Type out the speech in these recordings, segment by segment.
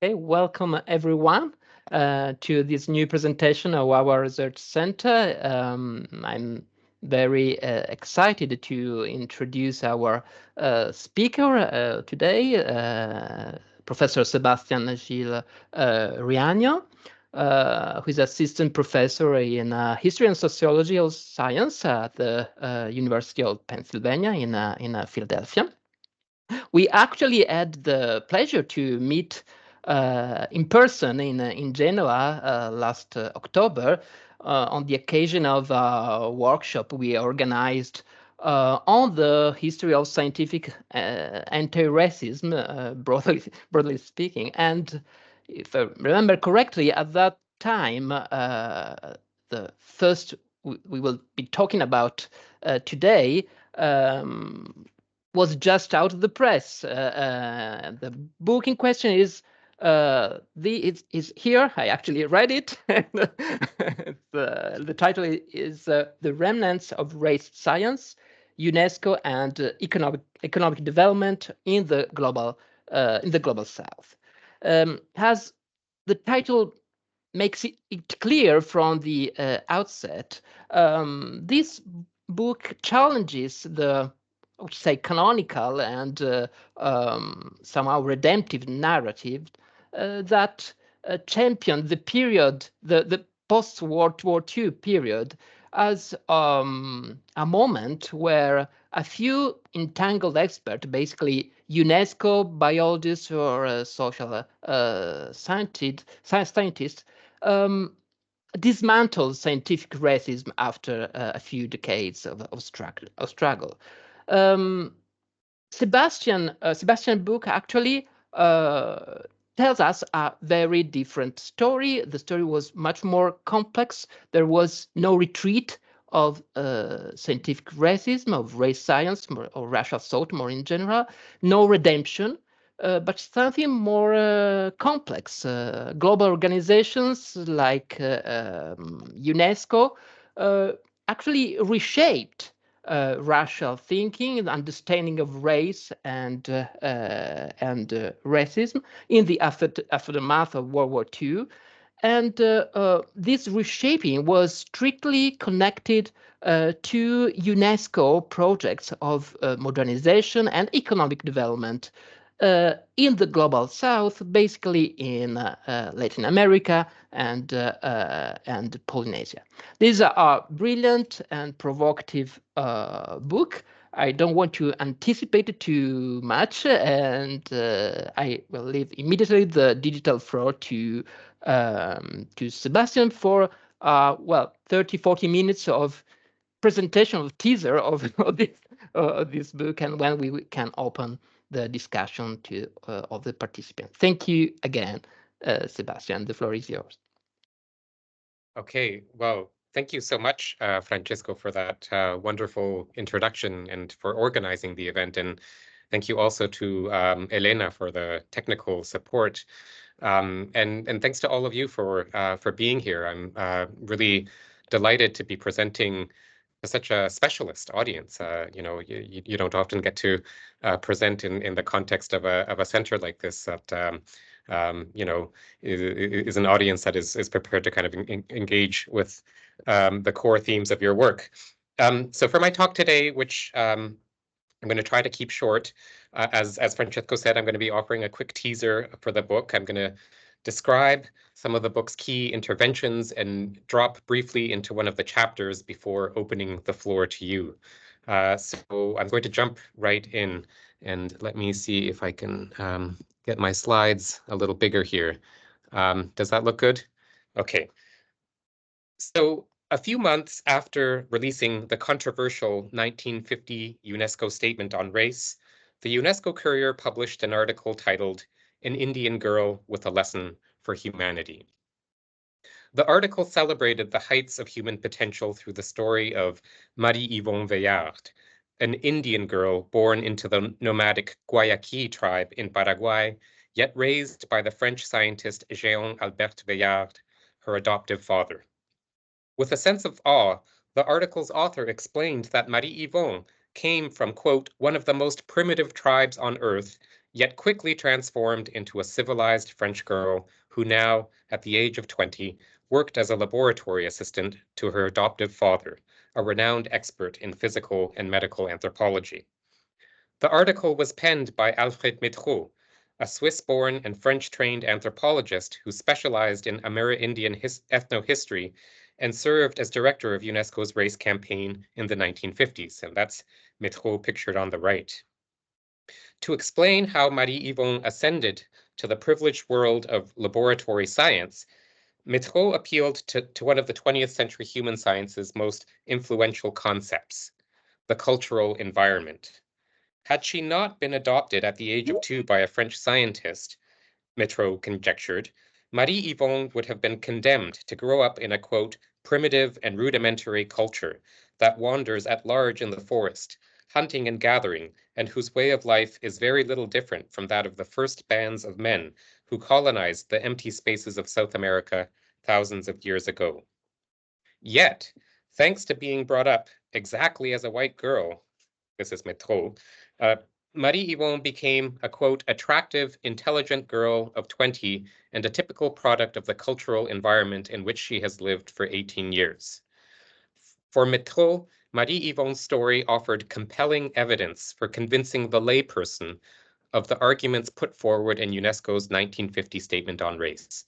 Okay, welcome everyone to this new presentation of our research center. I'm very excited to introduce our speaker today, Professor Sebastián Gil-Riaño, who is assistant professor in history and sociology of science at the University of Pennsylvania in Philadelphia. We actually had the pleasure to meet in person in Genoa last October on the occasion of a workshop we organized on the history of scientific anti-racism, broadly speaking. And if I remember correctly, at that time, the first we will be talking about today was just out of the press. The book in question is here. I actually read it. The title is "The Remnants of Race Science, UNESCO and Economic Development in the Global South." Has the title makes it clear from the outset. This book challenges the, I would say, canonical and somehow redemptive narrative that championed the period, the post-World War II period, as a moment where a few entangled experts, basically UNESCO biologists or social scientists, dismantled scientific racism after a few decades of struggle. Sebastian book actually tells us a very different story. The story was much more complex. There was no retreat of scientific racism, of race science, or racial thought more in general, no redemption. But something more complex. Global organizations like UNESCO actually reshaped racial thinking and understanding of race and racism in the aftermath of World War II. And this reshaping was strictly connected to UNESCO projects of modernization and economic development in the global south, basically in Latin America and Polynesia. This is a brilliant and provocative book. I don't want to anticipate it too much, and I will leave immediately the digital floor to Sebastian for 30-40 minutes of presentation of teaser of this book, and when we can open the discussion to all the participants. Thank you again, Sebastian. The floor is yours. Okay, well, thank you so much, Francesco, for that wonderful introduction and for organizing the event. And thank you also to Elena for the technical support. And thanks to all of you for being here. I'm really delighted to be presenting to such a specialist audience. You don't often get to present in the context of a center like this that is an audience that is prepared to kind of engage with the core themes of your work. So for my talk today, which I'm going to try to keep short, as Francesco said, I'm going to be offering a quick teaser for the book. I'm going to describe some of the book's key interventions and drop briefly into one of the chapters before opening the floor to you. So I'm going to jump right in, and let me see if I can get my slides a little bigger here. Does that look good? Okay. So a few months after releasing the controversial 1950 UNESCO Statement on Race, the UNESCO Courier published an article titled "An Indian Girl with a Lesson for Humanity." The article celebrated the heights of human potential through the story of Marie-Yvonne Veillard, an Indian girl born into the nomadic Guayaqui tribe in Paraguay, yet raised by the French scientist Jean-Albert Veillard, her adoptive father. With a sense of awe, the article's author explained that Marie-Yvonne came from, quote, one of the most primitive tribes on earth, yet quickly transformed into a civilized French girl who now, at the age of 20, worked as a laboratory assistant to her adoptive father, a renowned expert in physical and medical anthropology. The article was penned by Alfred Métraux, a Swiss-born and French-trained anthropologist who specialized in Amerindian ethnohistory and served as director of UNESCO's race campaign in the 1950s, and that's Métraux pictured on the right. To explain how Marie-Yvonne ascended to the privileged world of laboratory science, Métraux appealed to one of the 20th century human science's most influential concepts, the cultural environment. Had she not been adopted at the age of 2 by a French scientist, Métraux conjectured, Marie-Yvonne would have been condemned to grow up in a, quote, primitive and rudimentary culture that wanders at large in the forest, hunting and gathering, and whose way of life is very little different from that of the first bands of men who colonized the empty spaces of South America thousands of years ago. Yet, thanks to being brought up exactly as a white girl, this is Métraux, Marie-Yvonne became a, quote, attractive, intelligent girl of 20 and a typical product of the cultural environment in which she has lived for 18 years. For Métraux, Marie-Yvonne's story offered compelling evidence for convincing the layperson of the arguments put forward in UNESCO's 1950 Statement on Race.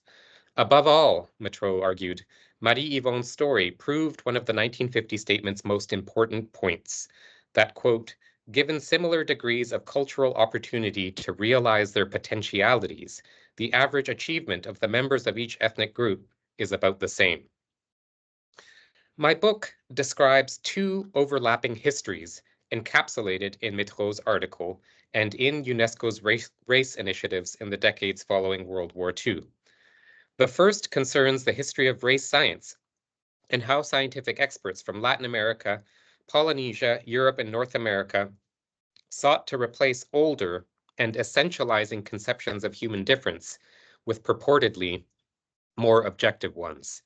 Above all, Métraux argued, Marie-Yvonne's story proved one of the 1950 Statement's most important points, that, quote, given similar degrees of cultural opportunity to realize their potentialities, the average achievement of the members of each ethnic group is about the same. My book describes two overlapping histories encapsulated in Métraux's article and in UNESCO's race initiatives in the decades following World War II. The first concerns the history of race science and how scientific experts from Latin America, Polynesia, Europe, and North America sought to replace older and essentializing conceptions of human difference with purportedly more objective ones.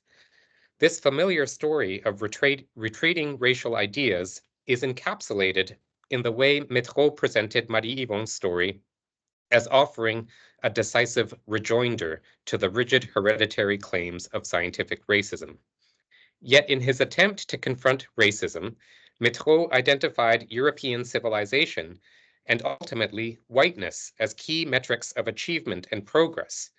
This familiar story of retreating racial ideas is encapsulated in the way Métraux presented Marie-Yvonne's story as offering a decisive rejoinder to the rigid hereditary claims of scientific racism. Yet in his attempt to confront racism, Métraux identified European civilization and ultimately whiteness as key metrics of achievement and progress.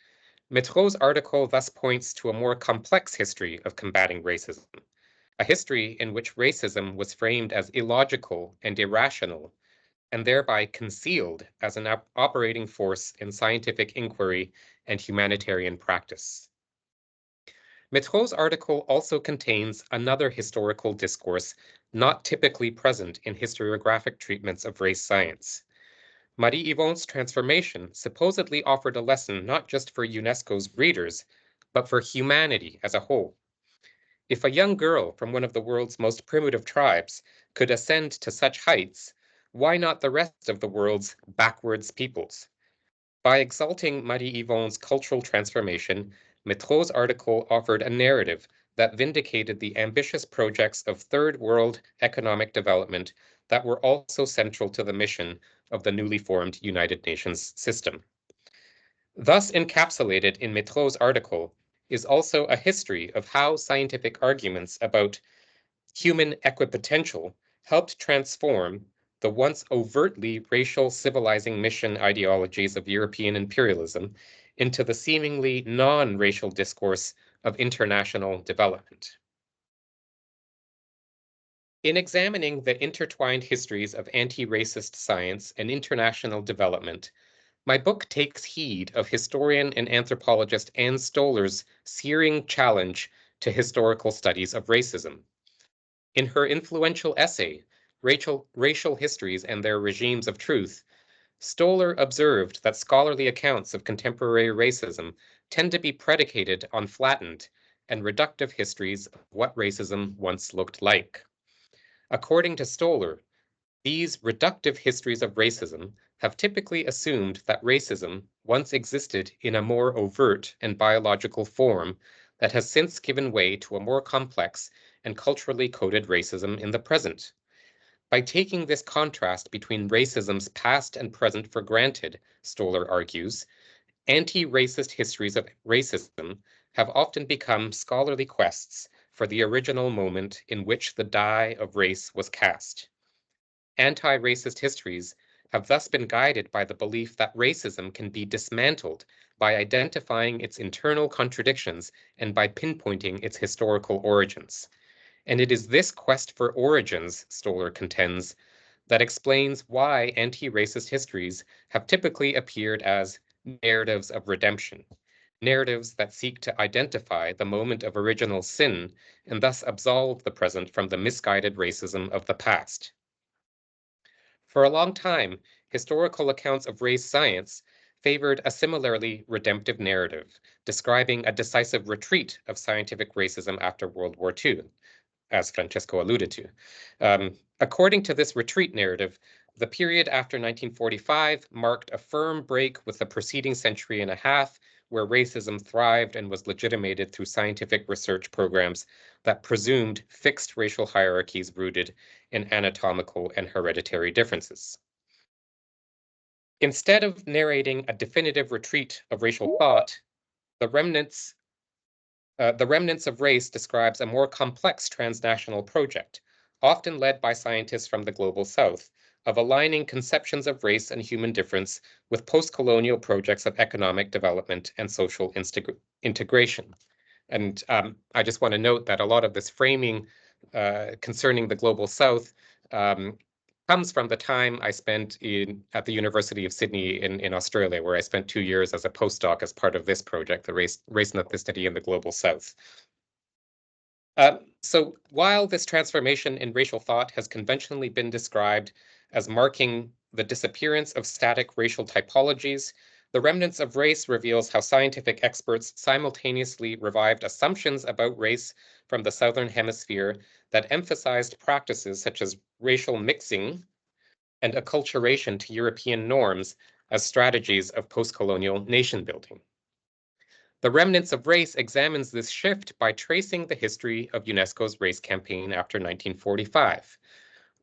Métraux's article thus points to a more complex history of combating racism, a history in which racism was framed as illogical and irrational, and thereby concealed as an operating force in scientific inquiry and humanitarian practice. Métraux's article also contains another historical discourse not typically present in historiographic treatments of race science. Marie-Yvonne's transformation supposedly offered a lesson not just for UNESCO's readers, but for humanity as a whole. If a young girl from one of the world's most primitive tribes could ascend to such heights, why not the rest of the world's backwards peoples? By exalting Marie-Yvonne's cultural transformation, Métraux's article offered a narrative that vindicated the ambitious projects of third world economic development that were also central to the mission of the newly formed United Nations system. Thus encapsulated in Métraux's article is also a history of how scientific arguments about human equipotential helped transform the once overtly racial civilizing mission ideologies of European imperialism into the seemingly non-racial discourse of international development. In examining the intertwined histories of anti-racist science and international development, my book takes heed of historian and anthropologist Anne Stoller's searing challenge to historical studies of racism. In her influential essay, Racial Histories and Their Regimes of Truth, Stoller observed that scholarly accounts of contemporary racism tend to be predicated on flattened and reductive histories of what racism once looked like. According to Stoller, these reductive histories of racism have typically assumed that racism once existed in a more overt and biological form that has since given way to a more complex and culturally coded racism in the present. By taking this contrast between racism's past and present for granted, Stoller argues, anti-racist histories of racism have often become scholarly quests for the original moment in which the die of race was cast. Anti-racist histories have thus been guided by the belief that racism can be dismantled by identifying its internal contradictions and by pinpointing its historical origins. And it is this quest for origins, Stoller contends, that explains why anti-racist histories have typically appeared as narratives of redemption, narratives that seek to identify the moment of original sin and thus absolve the present from the misguided racism of the past. For a long time, historical accounts of race science favored a similarly redemptive narrative, describing a decisive retreat of scientific racism after World War II, as Francesco alluded to. According to this retreat narrative, the period after 1945 marked a firm break with the preceding century and a half, where racism thrived and was legitimated through scientific research programs that presumed fixed racial hierarchies rooted in anatomical and hereditary differences. Instead of narrating a definitive retreat of racial thought, the remnants of Race describes a more complex transnational project, often led by scientists from the Global South, of aligning conceptions of race and human difference with post-colonial projects of economic development and social integration. And I just want to note that a lot of this framing concerning the Global South comes from the time I spent at the University of Sydney in Australia, where I spent 2 years as a postdoc as part of this project, the Race and Ethnicity in the Global South. So while this transformation in racial thought has conventionally been described as marking the disappearance of static racial typologies, the Remnants of Race reveals how scientific experts simultaneously revived assumptions about race from the Southern Hemisphere that emphasized practices such as racial mixing and acculturation to European norms as strategies of post-colonial nation building. The Remnants of Race examines this shift by tracing the history of UNESCO's race campaign after 1945.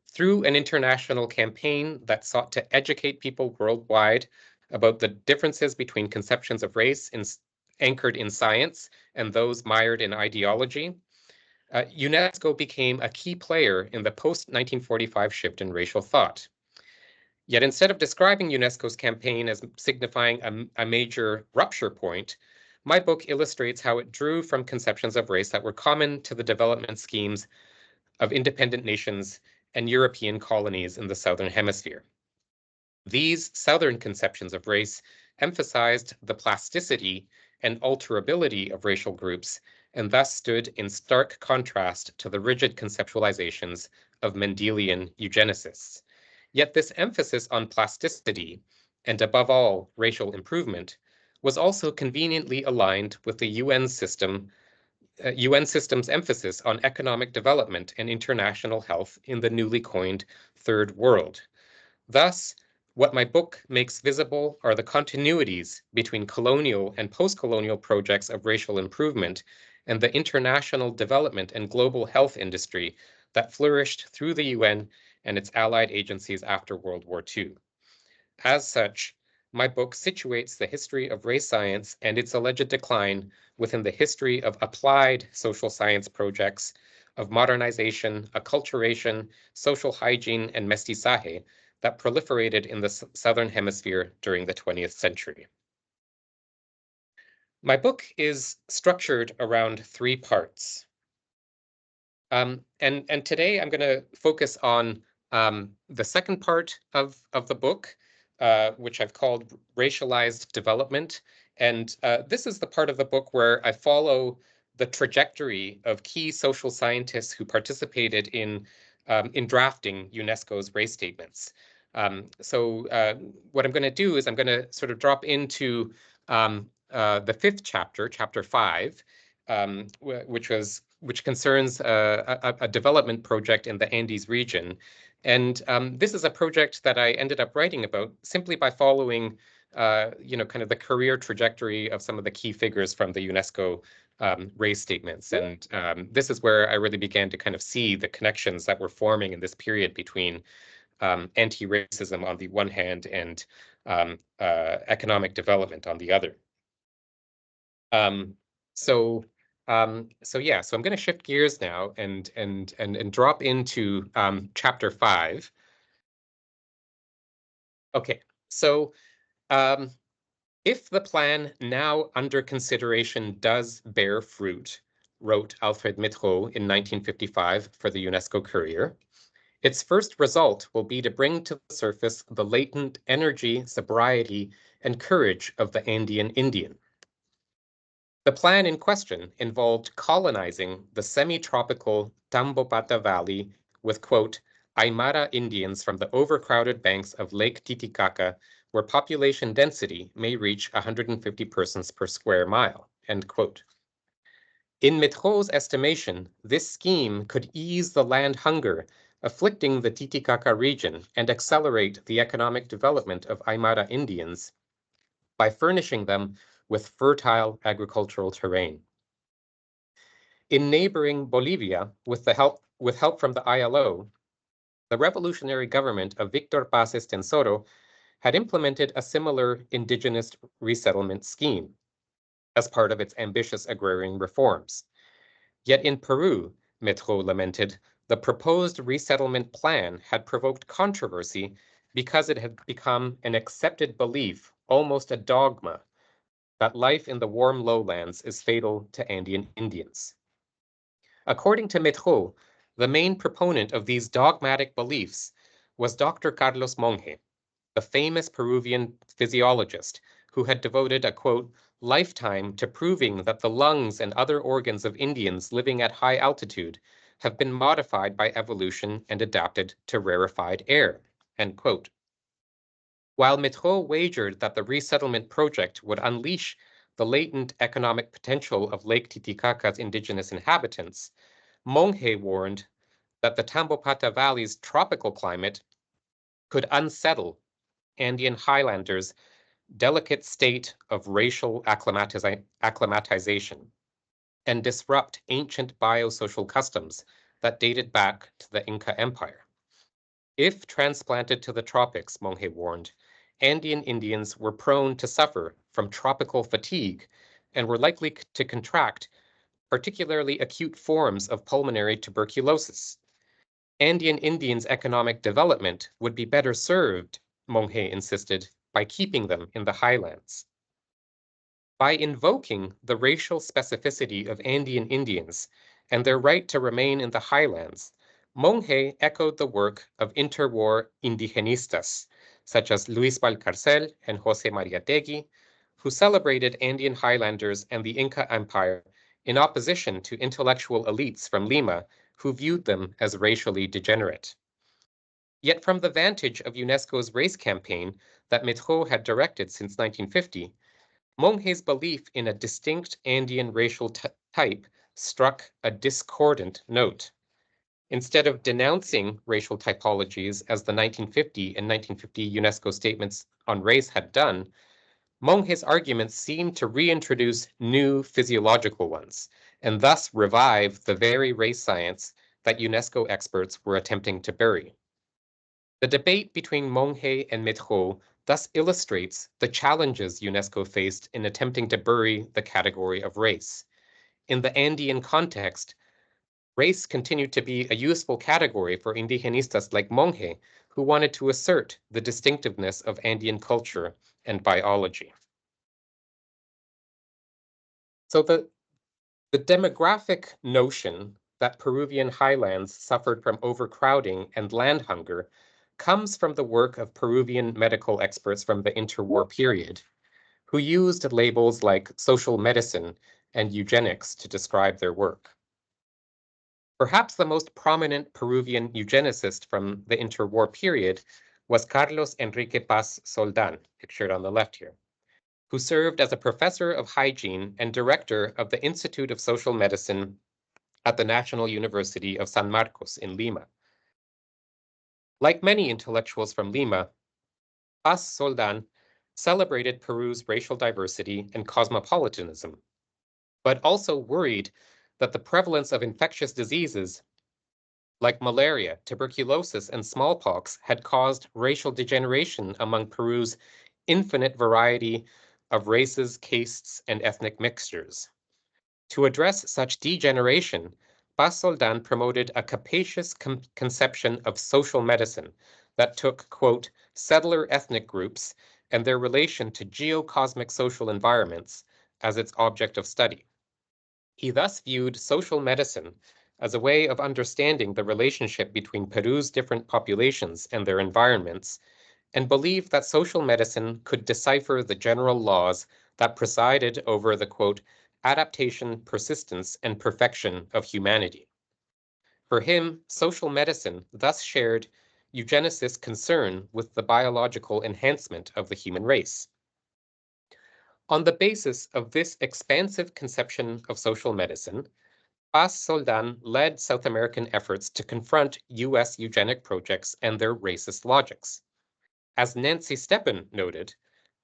Through an international campaign that sought to educate people worldwide about the differences between conceptions of race anchored in science and those mired in ideology, UNESCO became a key player in the post-1945 shift in racial thought. Yet instead of describing UNESCO's campaign as signifying a major rupture point, my book illustrates how it drew from conceptions of race that were common to the development schemes of independent nations and European colonies in the Southern Hemisphere. These Southern conceptions of race emphasized the plasticity and alterability of racial groups and thus stood in stark contrast to the rigid conceptualizations of Mendelian eugenicists. Yet this emphasis on plasticity, and above all, racial improvement, was also conveniently aligned with the UN system's emphasis on economic development and international health in the newly coined Third World. Thus, what my book makes visible are the continuities between colonial and post-colonial projects of racial improvement and the international development and global health industry that flourished through the UN and its allied agencies after World War II. As such, my book situates the history of race science and its alleged decline within the history of applied social science projects of modernization, acculturation, social hygiene, and mestizaje that proliferated in the Southern Hemisphere during the 20th century. My book is structured around 3 parts. And today I'm going to focus on the second part of the book, which I've called Racialized Development. And this is the part of the book where I follow the trajectory of key social scientists who participated in drafting UNESCO's race statements. So what I'm going to do is I'm going to sort of drop into the 5th chapter, chapter 5, which concerns a development project in the Andes region. And this is a project that I ended up writing about simply by following kind of the career trajectory of some of the key figures from the UNESCO race statements. And this is where I really began to kind of see the connections that were forming in this period between anti-racism on the one hand and economic development on the other. So I'm going to shift gears now and drop into chapter 5. Okay, so if the plan now under consideration does bear fruit, wrote Alfred Métraux in 1955 for the UNESCO Courier, its first result will be to bring to the surface the latent energy, sobriety, and courage of the Andean Indian. The plan in question involved colonizing the semi-tropical Tambopata Valley with, quote, Aymara Indians from the overcrowded banks of Lake Titicaca, where population density may reach 150 persons per square mile, end quote. In Métraux's estimation, this scheme could ease the land hunger afflicting the Titicaca region and accelerate the economic development of Aymara Indians by furnishing them with fertile agricultural terrain. In neighboring Bolivia, with help from the ILO, the revolutionary government of Victor Paz Estenssoro had implemented a similar indigenous resettlement scheme as part of its ambitious agrarian reforms. Yet in Peru, Métraux lamented, the proposed resettlement plan had provoked controversy because it had become an accepted belief, almost a dogma, that life in the warm lowlands is fatal to Andean Indians. According to Métraux, the main proponent of these dogmatic beliefs was Dr. Carlos Monge, the famous Peruvian physiologist who had devoted a, quote, lifetime to proving that the lungs and other organs of Indians living at high altitude have been modified by evolution and adapted to rarefied air, end quote. While Métraux wagered that the resettlement project would unleash the latent economic potential of Lake Titicaca's indigenous inhabitants, Monge warned that the Tambopata Valley's tropical climate could unsettle Andean highlanders' delicate state of racial acclimatization and disrupt ancient biosocial customs that dated back to the Inca Empire. If transplanted to the tropics, Monge warned, Andean Indians were prone to suffer from tropical fatigue and were likely to contract particularly acute forms of pulmonary tuberculosis. Andean Indians' economic development would be better served, Monge insisted, by keeping them in the highlands. By invoking the racial specificity of Andean Indians and their right to remain in the highlands, Monge echoed the work of interwar indigenistas, such as Luis Valcarcel and José Mariátegui, who celebrated Andean highlanders and the Inca Empire in opposition to intellectual elites from Lima who viewed them as racially degenerate. Yet from the vantage of UNESCO's race campaign that Métraux had directed since 1950, Monge's belief in a distinct Andean racial type struck a discordant note. Instead of denouncing racial typologies as the 1950 and 1950 UNESCO statements on race had done, Monge's arguments seemed to reintroduce new physiological ones, and thus revive the very race science that UNESCO experts were attempting to bury. The debate between Monge and Métraux thus illustrates the challenges UNESCO faced in attempting to bury the category of race. In the Andean context, race continued to be a useful category for indigenistas like Monge, who wanted to assert the distinctiveness of Andean culture and biology. So the demographic notion that Peruvian highlands suffered from overcrowding and land hunger comes from the work of Peruvian medical experts from the interwar period, who used labels like social medicine and eugenics to describe their work. Perhaps the most prominent Peruvian eugenicist from the interwar period was Carlos Enrique Paz Soldán, pictured on the left here, who served as a professor of hygiene and director of the Institute of Social Medicine at the National University of San Marcos in Lima. Like many intellectuals from Lima, Paz Soldán celebrated Peru's racial diversity and cosmopolitanism, but also worried that the prevalence of infectious diseases like malaria, tuberculosis, and smallpox had caused racial degeneration among Peru's infinite variety of races, castes, and ethnic mixtures. To address such degeneration, Paz Soldan promoted a capacious conception of social medicine that took, quote, settler ethnic groups and their relation to geocosmic social environments as its object of study. He thus viewed social medicine as a way of understanding the relationship between Peru's different populations and their environments, and believed that social medicine could decipher the general laws that presided over the, quote, adaptation, persistence, and perfection of humanity. For him, social medicine thus shared eugenicist concern with the biological enhancement of the human race. On the basis of this expansive conception of social medicine, Paz Soldan led South American efforts to confront U.S. eugenic projects and their racist logics. As Nancy Steppen noted,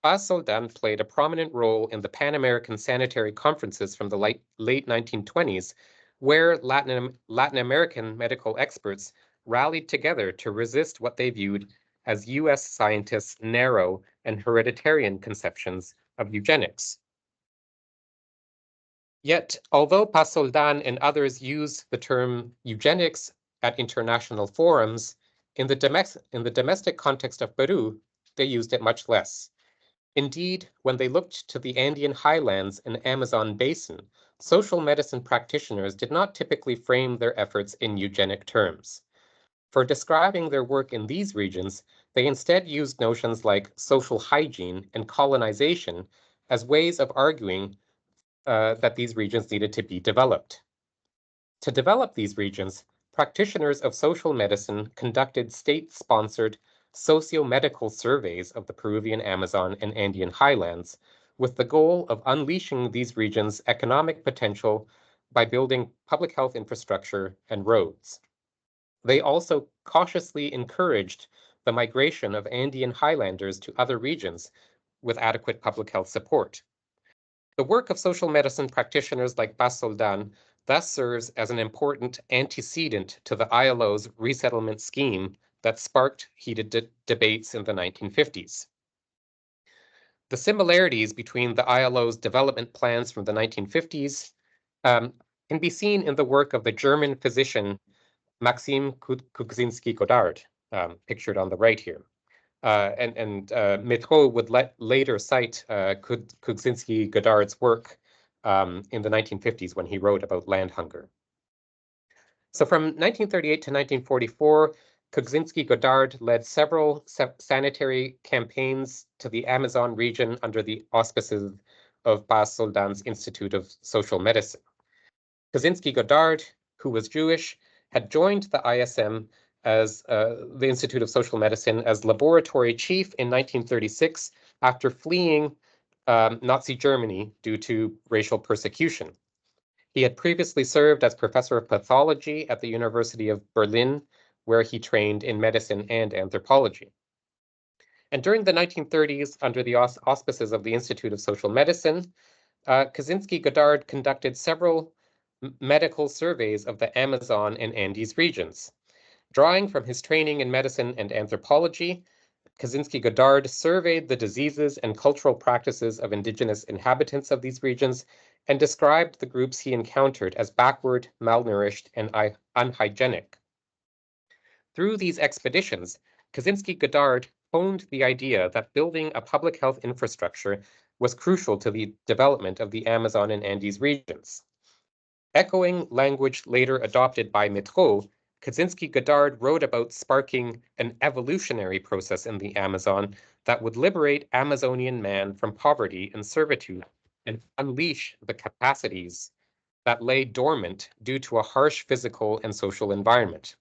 Paz Soldan played a prominent role in the Pan American sanitary conferences from the late 1920s, where Latin American medical experts rallied together to resist what they viewed as U.S. scientists' narrow and hereditarian conceptions of eugenics. Yet, although Paz Soldan and others use the term eugenics at international forums, in the domestic context of Peru, they used it much less. Indeed, when they looked to the Andean highlands and Amazon basin, social medicine practitioners did not typically frame their efforts in eugenic terms. For describing their work in these regions, they instead used notions like social hygiene and colonization as ways of arguing that these regions needed to be developed. To develop these regions, practitioners of social medicine conducted state-sponsored socio-medical surveys of the Peruvian Amazon and Andean highlands, with the goal of unleashing these regions' economic potential by building public health infrastructure and roads. They also cautiously encouraged the migration of Andean highlanders to other regions with adequate public health support. The work of social medicine practitioners like Paz Soldan thus serves as an important antecedent to the ILO's resettlement scheme that sparked heated debates in the 1950s. The similarities between the ILO's development plans from the 1950s can be seen in the work of the German physician Maxim Kuczynski-Godard, pictured on the right here. Métraux would later cite Kuczynski-Godard's work in the 1950s when he wrote about land hunger. So from 1938 to 1944, Kuczynski-Godard led several sanitary campaigns to the Amazon region under the auspices of Paz Soldan's Institute of Social Medicine. Kuczynski-Godard, who was Jewish, had joined the ISM as the Institute of Social Medicine as laboratory chief in 1936 after fleeing Nazi Germany due to racial persecution. He had previously served as professor of pathology at the University of Berlin, where he trained in medicine and anthropology. And during the 1930s, under the auspices of the Institute of Social Medicine, Kuczynski-Godard conducted several medical surveys of the Amazon and Andes regions. Drawing from his training in medicine and anthropology, Kuczynski-Godard surveyed the diseases and cultural practices of indigenous inhabitants of these regions and described the groups he encountered as backward, malnourished, and unhygienic. Through these expeditions, Kuczynski-Godard honed the idea that building a public health infrastructure was crucial to the development of the Amazon and Andes regions. Echoing language later adopted by Métraux, Kuczynski-Godard wrote about sparking an evolutionary process in the Amazon that would liberate Amazonian man from poverty and servitude and unleash the capacities that lay dormant due to a harsh physical and social environment.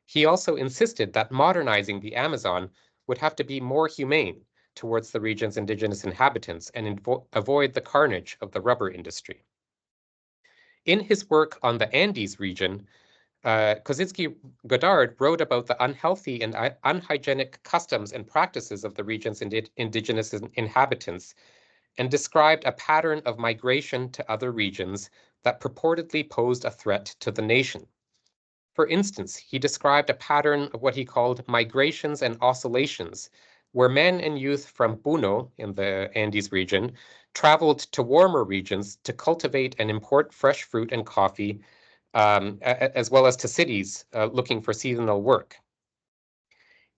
He also insisted that modernizing the Amazon would have to be more humane towards the region's indigenous inhabitants and avoid the carnage of the rubber industry. In his work on the Andes region, Kosinski-Goddard wrote about the unhealthy and unhygienic customs and practices of the region's indigenous inhabitants and described a pattern of migration to other regions that purportedly posed a threat to the nation. For instance, he described a pattern of what he called migrations and oscillations, where men and youth from Puno in the Andes region traveled to warmer regions to cultivate and import fresh fruit and coffee, as well as to cities looking for seasonal work.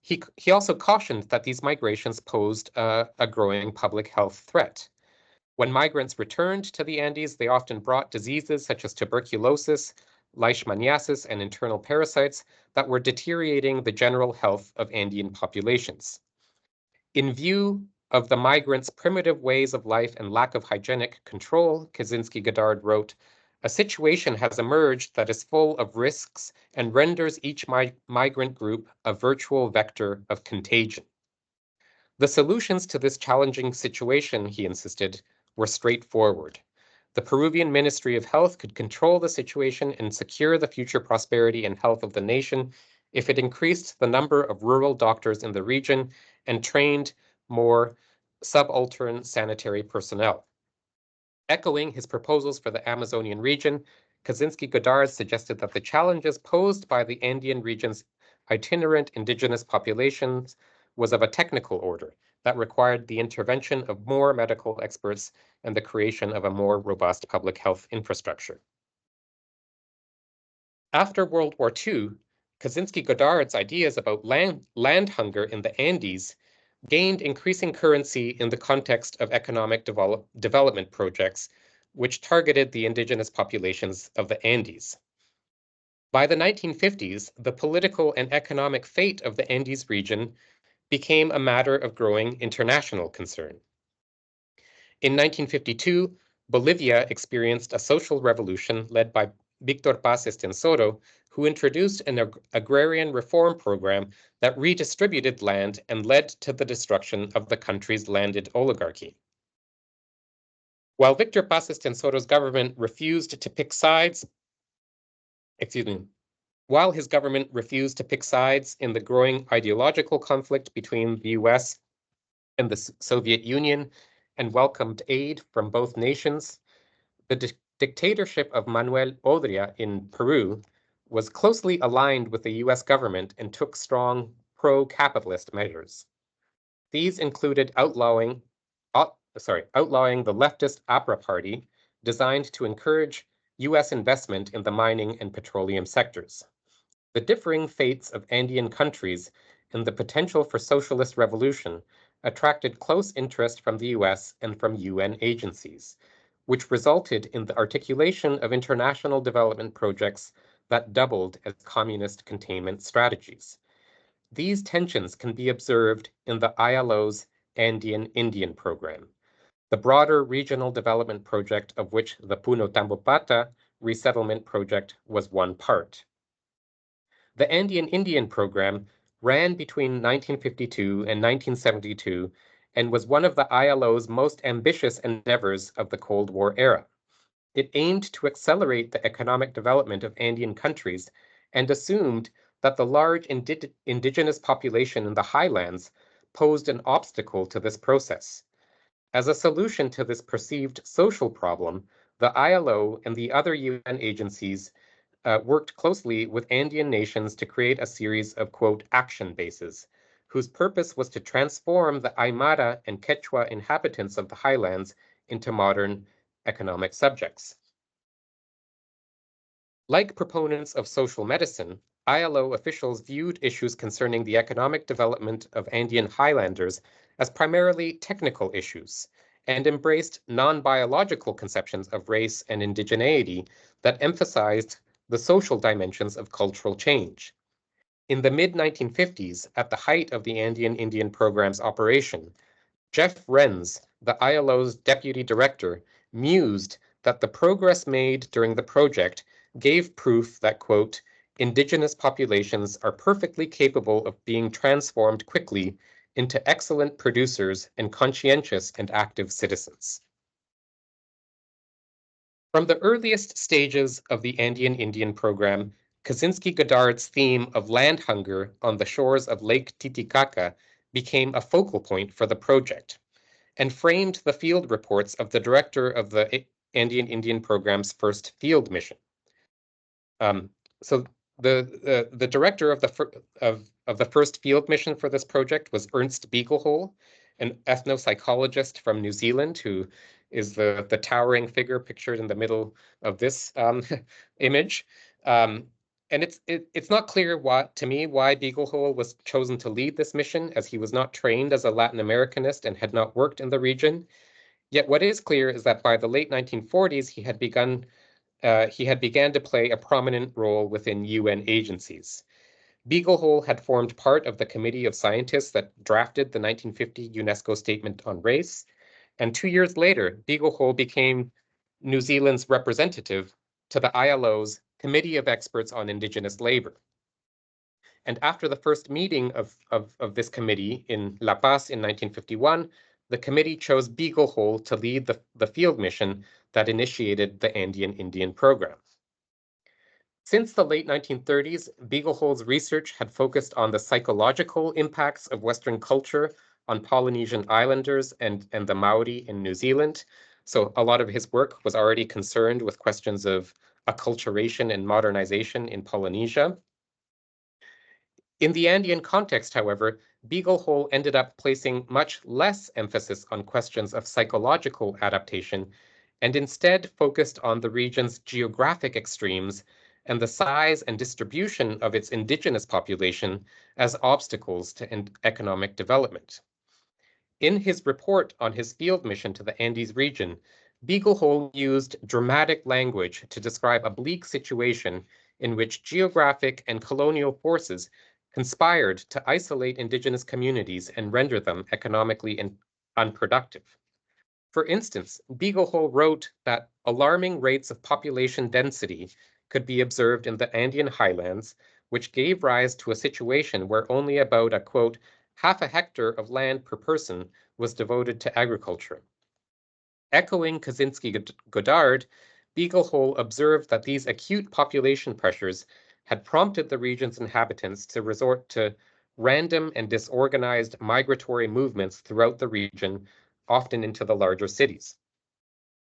He also cautioned that these migrations posed a growing public health threat. When migrants returned to the Andes, they often brought diseases such as tuberculosis, leishmaniasis, and internal parasites that were deteriorating the general health of Andean populations. In view of the migrants' primitive ways of life and lack of hygienic control, Kosinski-Goddard wrote, a situation has emerged that is full of risks and renders each migrant group a virtual vector of contagion. The solutions to this challenging situation, he insisted, were straightforward. The Peruvian Ministry of Health could control the situation and secure the future prosperity and health of the nation if it increased the number of rural doctors in the region and trained more subaltern sanitary personnel. Echoing his proposals for the Amazonian region, Kosinski-Goddard suggested that the challenges posed by the Andean region's itinerant indigenous populations was of a technical order that required the intervention of more medical experts and the creation of a more robust public health infrastructure. After World War II, Kosinski-Goddard's ideas about land hunger in the Andes gained increasing currency in the context of economic development projects, which targeted the indigenous populations of the Andes. By the 1950s, the political and economic fate of the Andes region became a matter of growing international concern. In 1952, Bolivia experienced a social revolution led by Victor Paz Estenssoro, who introduced an agrarian reform program that redistributed land and led to the destruction of the country's landed oligarchy. While Victor Paz Estenssoro's government refused to pick sides, while his government refused to pick sides in the growing ideological conflict between the US and the Soviet Union and welcomed aid from both nations, the dictatorship of Manuel Odria in Peru was closely aligned with the US government and took strong pro-capitalist measures. These included outlawing the leftist APRA party, designed to encourage US investment in the mining and petroleum sectors. The differing fates of Andean countries and the potential for socialist revolution attracted close interest from the US and from UN agencies, which resulted in the articulation of international development projects that doubled as communist containment strategies. These tensions can be observed in the ILO's Andean Indian Program, the broader regional development project of which the Puno Tambopata resettlement project was one part. The Andean Indian Program ran between 1952 and 1972 and was one of the ILO's most ambitious endeavors of the Cold War era. It aimed to accelerate the economic development of Andean countries and assumed that the large indigenous population in the highlands posed an obstacle to this process. As a solution to this perceived social problem, the ILO and the other UN agencies worked closely with Andean nations to create a series of, quote, action bases, whose purpose was to transform the Aymara and Quechua inhabitants of the highlands into modern economic subjects. Like proponents of social medicine, ILO officials viewed issues concerning the economic development of Andean highlanders as primarily technical issues and embraced non-biological conceptions of race and indigeneity that emphasized the social dimensions of cultural change. In the mid-1950s, at the height of the Andean Indian Program's operation, Jeff Renz, the ILO's deputy director, mused that the progress made during the project gave proof that, quote, indigenous populations are perfectly capable of being transformed quickly into excellent producers and conscientious and active citizens. From the earliest stages of the Andean Indian Program, Kaczynski-Godard's theme of land hunger on the shores of Lake Titicaca became a focal point for the project and framed the field reports of the director of the Andean Indian Program's first field mission. So the director of the first field mission for this project was Ernst Beaglehole, an ethnopsychologist from New Zealand, who is the towering figure pictured in the middle of this image. And it's not clear to me why Beaglehole was chosen to lead this mission, as he was not trained as a Latin Americanist and had not worked in the region. Yet what is clear is that by the late 1940s, he had began to play a prominent role within UN agencies. Beaglehole had formed part of the committee of scientists that drafted the 1950 UNESCO Statement on Race, and 2 years later, Beaglehole became New Zealand's representative to the ILO's Committee of Experts on Indigenous Labor. And after the first meeting of this committee in La Paz in 1951, the committee chose Beaglehole to lead the field mission that initiated the Andean Indian Program. Since the late 1930s, Beaglehole's research had focused on the psychological impacts of Western culture on Polynesian islanders and the Maori in New Zealand. So a lot of his work was already concerned with questions of acculturation and modernization in Polynesia. In the Andean context, however, Beaglehole ended up placing much less emphasis on questions of psychological adaptation and instead focused on the region's geographic extremes and the size and distribution of its indigenous population as obstacles to economic development. In his report on his field mission to the Andes region, Beaglehole used dramatic language to describe a bleak situation in which geographic and colonial forces conspired to isolate indigenous communities and render them economically unproductive. For instance, Beaglehole wrote that alarming rates of population density could be observed in the Andean highlands, which gave rise to a situation where only about a, quote, half a hectare of land per person was devoted to agriculture. Echoing Kaczynski-Godard, Beaglehole observed that these acute population pressures had prompted the region's inhabitants to resort to random and disorganized migratory movements throughout the region, often into the larger cities.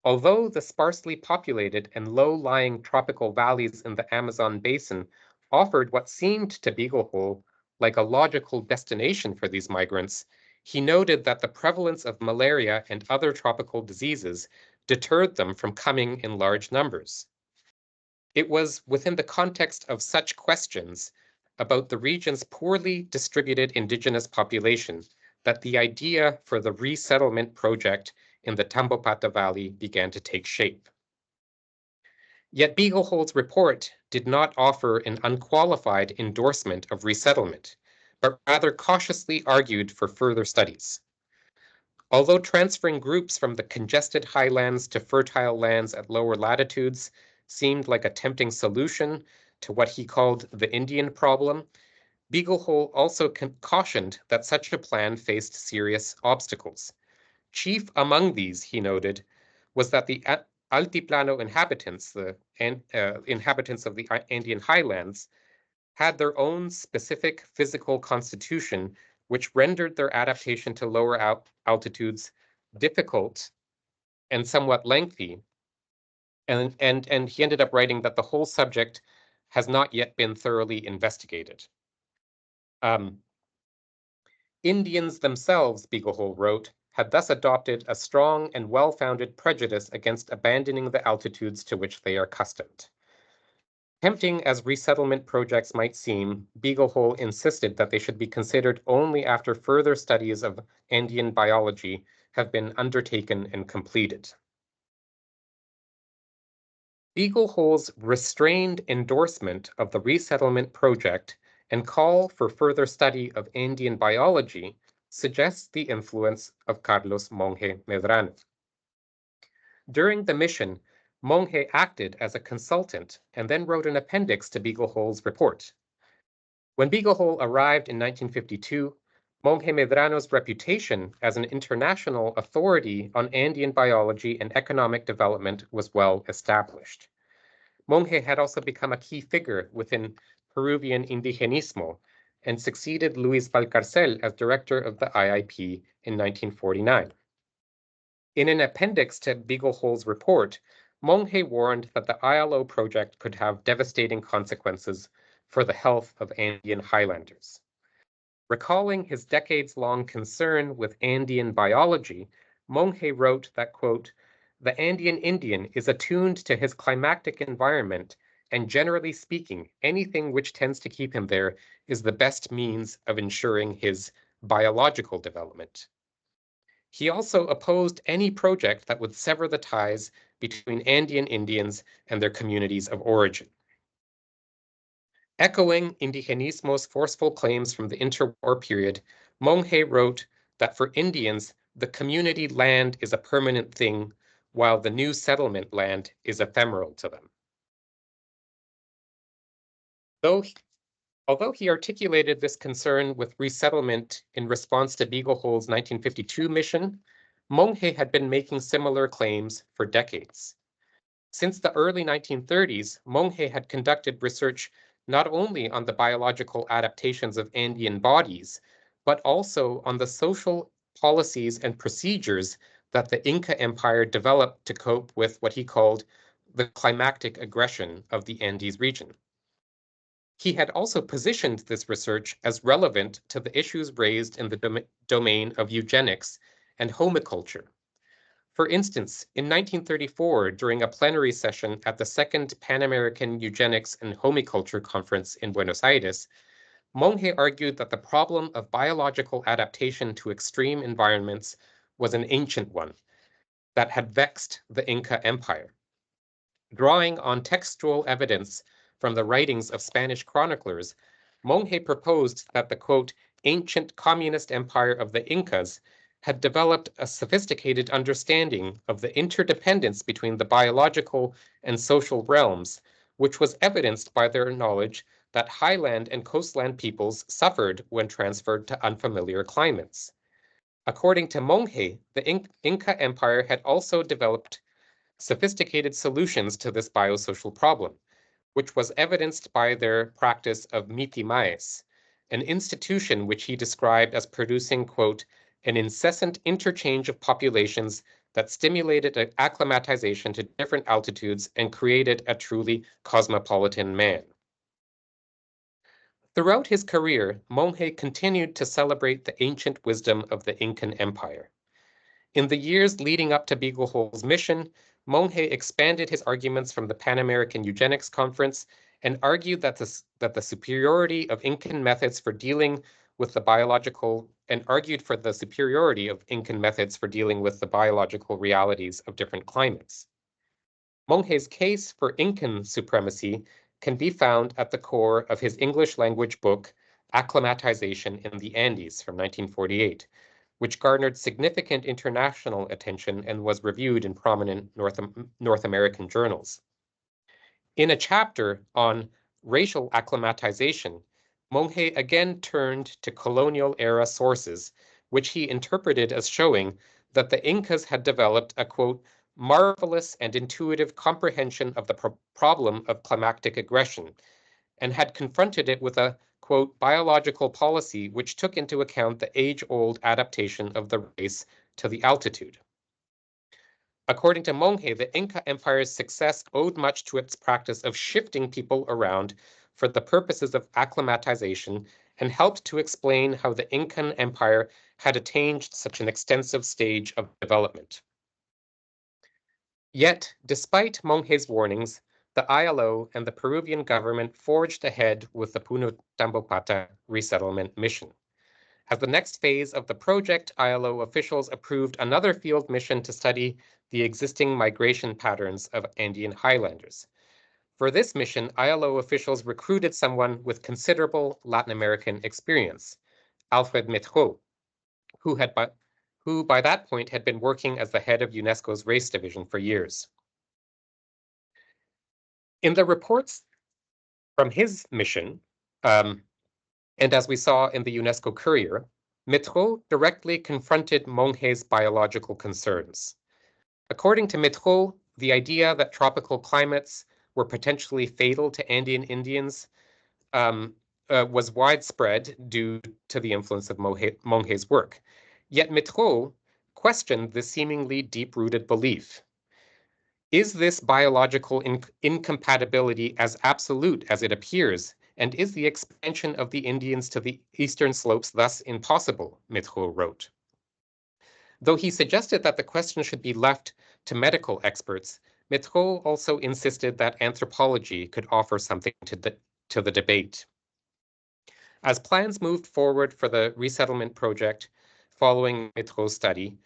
Although the sparsely populated and low-lying tropical valleys in the Amazon basin offered what seemed to Beaglehole like a logical destination for these migrants, he noted that the prevalence of malaria and other tropical diseases deterred them from coming in large numbers. It was within the context of such questions about the region's poorly distributed indigenous population that the idea for the resettlement project in the Tambopata Valley began to take shape. Yet Beaglehole's report did not offer an unqualified endorsement of resettlement, but rather cautiously argued for further studies. Although transferring groups from the congested highlands to fertile lands at lower latitudes seemed like a tempting solution to what he called the Indian problem, Beaglehole also cautioned that such a plan faced serious obstacles. Chief among these, he noted, was that the Altiplano inhabitants, the inhabitants of the Andean highlands, had their own specific physical constitution, which rendered their adaptation to lower altitudes difficult and somewhat lengthy. And he ended up writing that the whole subject has not yet been thoroughly investigated. Indians themselves, Beaglehole wrote, had thus adopted a strong and well-founded prejudice against abandoning the altitudes to which they are accustomed. Tempting as resettlement projects might seem, Beaglehole insisted that they should be considered only after further studies of Andean biology have been undertaken and completed. Beaglehole's restrained endorsement of the resettlement project and call for further study of Andean biology suggests the influence of Carlos Monge Medrano. During the mission, Monge acted as a consultant and then wrote an appendix to Beaglehole's report. When Beaglehole arrived in 1952, Monge Medrano's reputation as an international authority on Andean biology and economic development was well established. Monge had also become a key figure within Peruvian indigenismo and succeeded Luis Valcarcel as director of the IIP in 1949. In an appendix to Beaglehole's report, Monge warned that the ILO project could have devastating consequences for the health of Andean highlanders. Recalling his decades-long concern with Andean biology, Monge wrote that, quote, "The Andean Indian is attuned to his climatic environment, and generally speaking, anything which tends to keep him there is the best means of ensuring his biological development." He also opposed any project that would sever the ties between Andean Indians and their communities of origin. Echoing indigenismo's forceful claims from the interwar period, Monge wrote that for Indians, the community land is a permanent thing, while the new settlement land is ephemeral to them. Although he articulated this concern with resettlement in response to Beaglehole's 1952 mission, Monge had been making similar claims for decades. Since the early 1930s, Monge had conducted research not only on the biological adaptations of Andean bodies, but also on the social policies and procedures that the Inca Empire developed to cope with what he called the climactic aggression of the Andes region. He had also positioned this research as relevant to the issues raised in the domain of eugenics and homiculture. For instance, in 1934, during a plenary session at the Second Pan-American Eugenics and Homiculture Conference in Buenos Aires, Monge argued that the problem of biological adaptation to extreme environments was an ancient one that had vexed the Inca Empire. Drawing on textual evidence from the writings of Spanish chroniclers, Monge proposed that the, quote, ancient communist empire of the Incas had developed a sophisticated understanding of the interdependence between the biological and social realms, which was evidenced by their knowledge that highland and coastland peoples suffered when transferred to unfamiliar climates. According to Monge, the Inca Empire had also developed sophisticated solutions to this biosocial problem, which was evidenced by their practice of mitimaes, an institution which he described as producing, quote, an incessant interchange of populations that stimulated acclimatization to different altitudes and created a truly cosmopolitan man. Throughout his career, Monge continued to celebrate the ancient wisdom of the Incan Empire. In the years leading up to Beaglehole's mission, Monge expanded his arguments from the Pan-American Eugenics Conference and argued that the superiority of Incan methods for dealing with the biological realities of different climates. Monge's case for Incan supremacy can be found at the core of his English language book, Acclimatization in the Andes from 1948, which garnered significant international attention and was reviewed in prominent North American journals. In a chapter on racial acclimatization, Monge again turned to colonial-era sources, which he interpreted as showing that the Incas had developed a, quote, marvelous and intuitive comprehension of the problem of climactic aggression, and had confronted it with a, quote, biological policy which took into account the age-old adaptation of the race to the altitude. According to Monge, the Inca Empire's success owed much to its practice of shifting people around for the purposes of acclimatization and helped to explain how the Incan Empire had attained such an extensive stage of development. Yet, despite Monge's warnings, the ILO and the Peruvian government forged ahead with the Puno Tambopata resettlement mission. As the next phase of the project, ILO officials approved another field mission to study the existing migration patterns of Andean highlanders. For this mission, ILO officials recruited someone with considerable Latin American experience, Alfred Metro, who by that point had been working as the head of UNESCO's race division for years. In the reports from his mission, and as we saw in the UNESCO Courier, Metro directly confronted Monge's biological concerns. According to Metro, the idea that tropical climates were potentially fatal to Andean Indians was widespread due to the influence of Monge's work. Yet Métraux questioned this seemingly deep-rooted belief. Is this biological incompatibility as absolute as it appears? And is the expansion of the Indians to the eastern slopes thus impossible? Métraux wrote. Though he suggested that the question should be left to medical experts, Métraux also insisted that anthropology could offer something to the debate. As plans moved forward for the resettlement project following Métraux's study,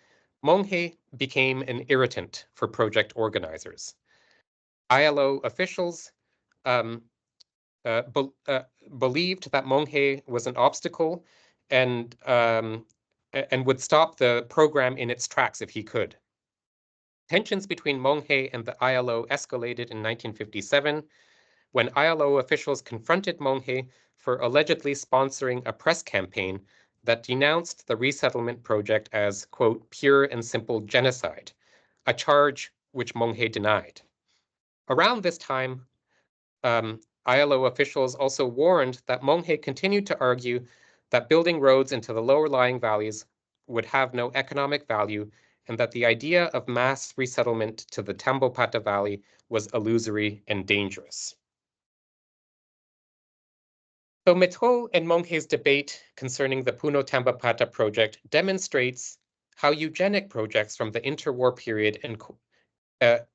Monge became an irritant for project organizers. ILO officials believed that Monge was an obstacle and would stop the program in its tracks if he could. Tensions between Monge and the ILO escalated in 1957 when ILO officials confronted Monge for allegedly sponsoring a press campaign that denounced the resettlement project as, quote, pure and simple genocide, a charge which Monge denied. Around this time, ILO officials also warned that Monge continued to argue that building roads into the lower-lying valleys would have no economic value and that the idea of mass resettlement to the Tambopata Valley was illusory and dangerous. So Métraux and Monge's debate concerning the Puno Tambopata project demonstrates how eugenic projects from the interwar period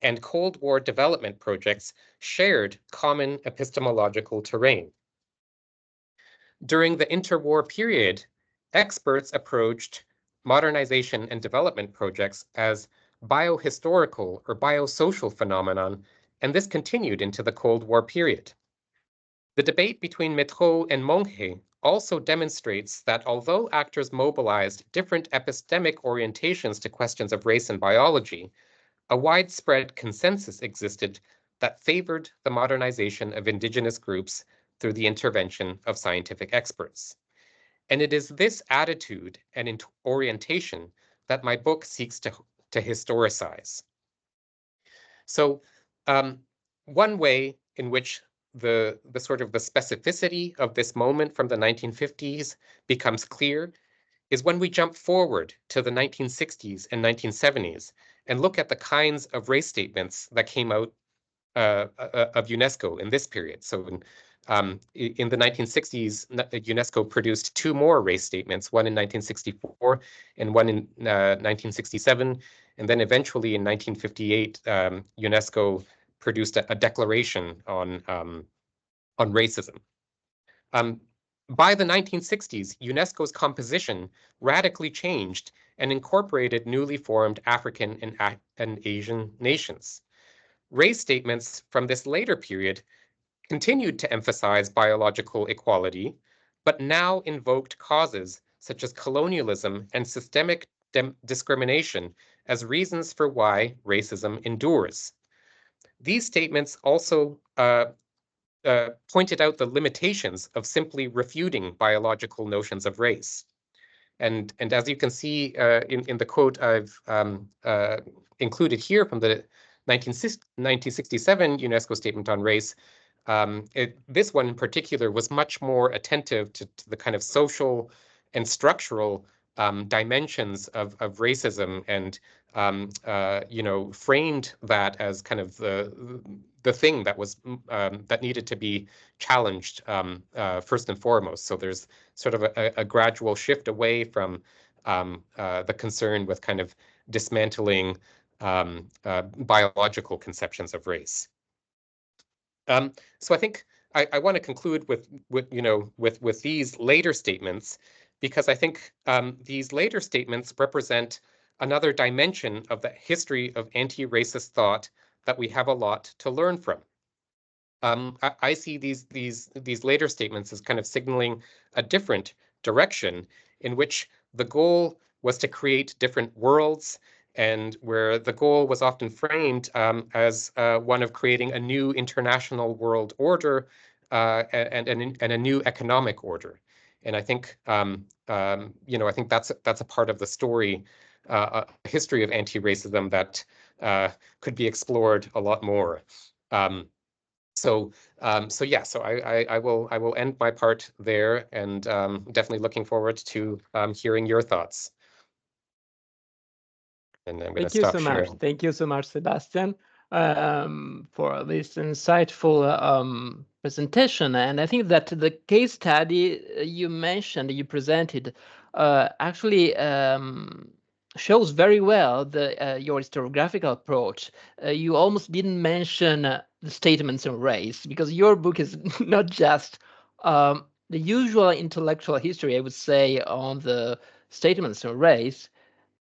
and Cold War development projects shared common epistemological terrain. During the interwar period, experts approached modernization and development projects as biohistorical or biosocial phenomenon, and this continued into the Cold War period. The debate between Métraux and Monge also demonstrates that although actors mobilized different epistemic orientations to questions of race and biology, a widespread consensus existed that favored the modernization of indigenous groups through the intervention of scientific experts. And it is this attitude and orientation that my book seeks to historicize. So one way in which the sort of the specificity of this moment from the 1950s becomes clear is when we jump forward to the 1960s and 1970s and look at the kinds of race statements that came out of UNESCO in this period. So in the 1960s, UNESCO produced two more race statements, one in 1964 and one in 1967. And then eventually in 1958, UNESCO produced a declaration on racism. By the 1960s, UNESCO's composition radically changed and incorporated newly formed African and Asian nations. Race statements from this later period continued to emphasize biological equality, but now invoked causes such as colonialism and systemic discrimination as reasons for why racism endures. These statements also pointed out the limitations of simply refuting biological notions of race. And as you can see in the quote I've included here from the 1967 UNESCO Statement on Race, this one in particular was much more attentive to the kind of social and structural dimensions of racism, and framed that as kind of the thing that was that needed to be challenged first and foremost. So there's sort of a gradual shift away from the concern with kind of dismantling biological conceptions of race. So I think I want to conclude with these later statements, because I think these later statements represent another dimension of the history of anti-racist thought that we have a lot to learn from. I see these later statements as kind of signaling a different direction in which the goal was to create different worlds, and where the goal was often framed as one of creating a new international world order and a new economic order. And I think I think that's a part of the story, history of anti-racism that could be explored a lot more. So I will end my part there, and definitely looking forward to hearing your thoughts. And I'm going to stop sharing. Thank you so much, Sebastian, for this insightful presentation. And I think that the case study you mentioned, you presented, actually shows very well your historiographical approach. You almost didn't mention the statements on race, because your book is not just the usual intellectual history, I would say, on the statements on race.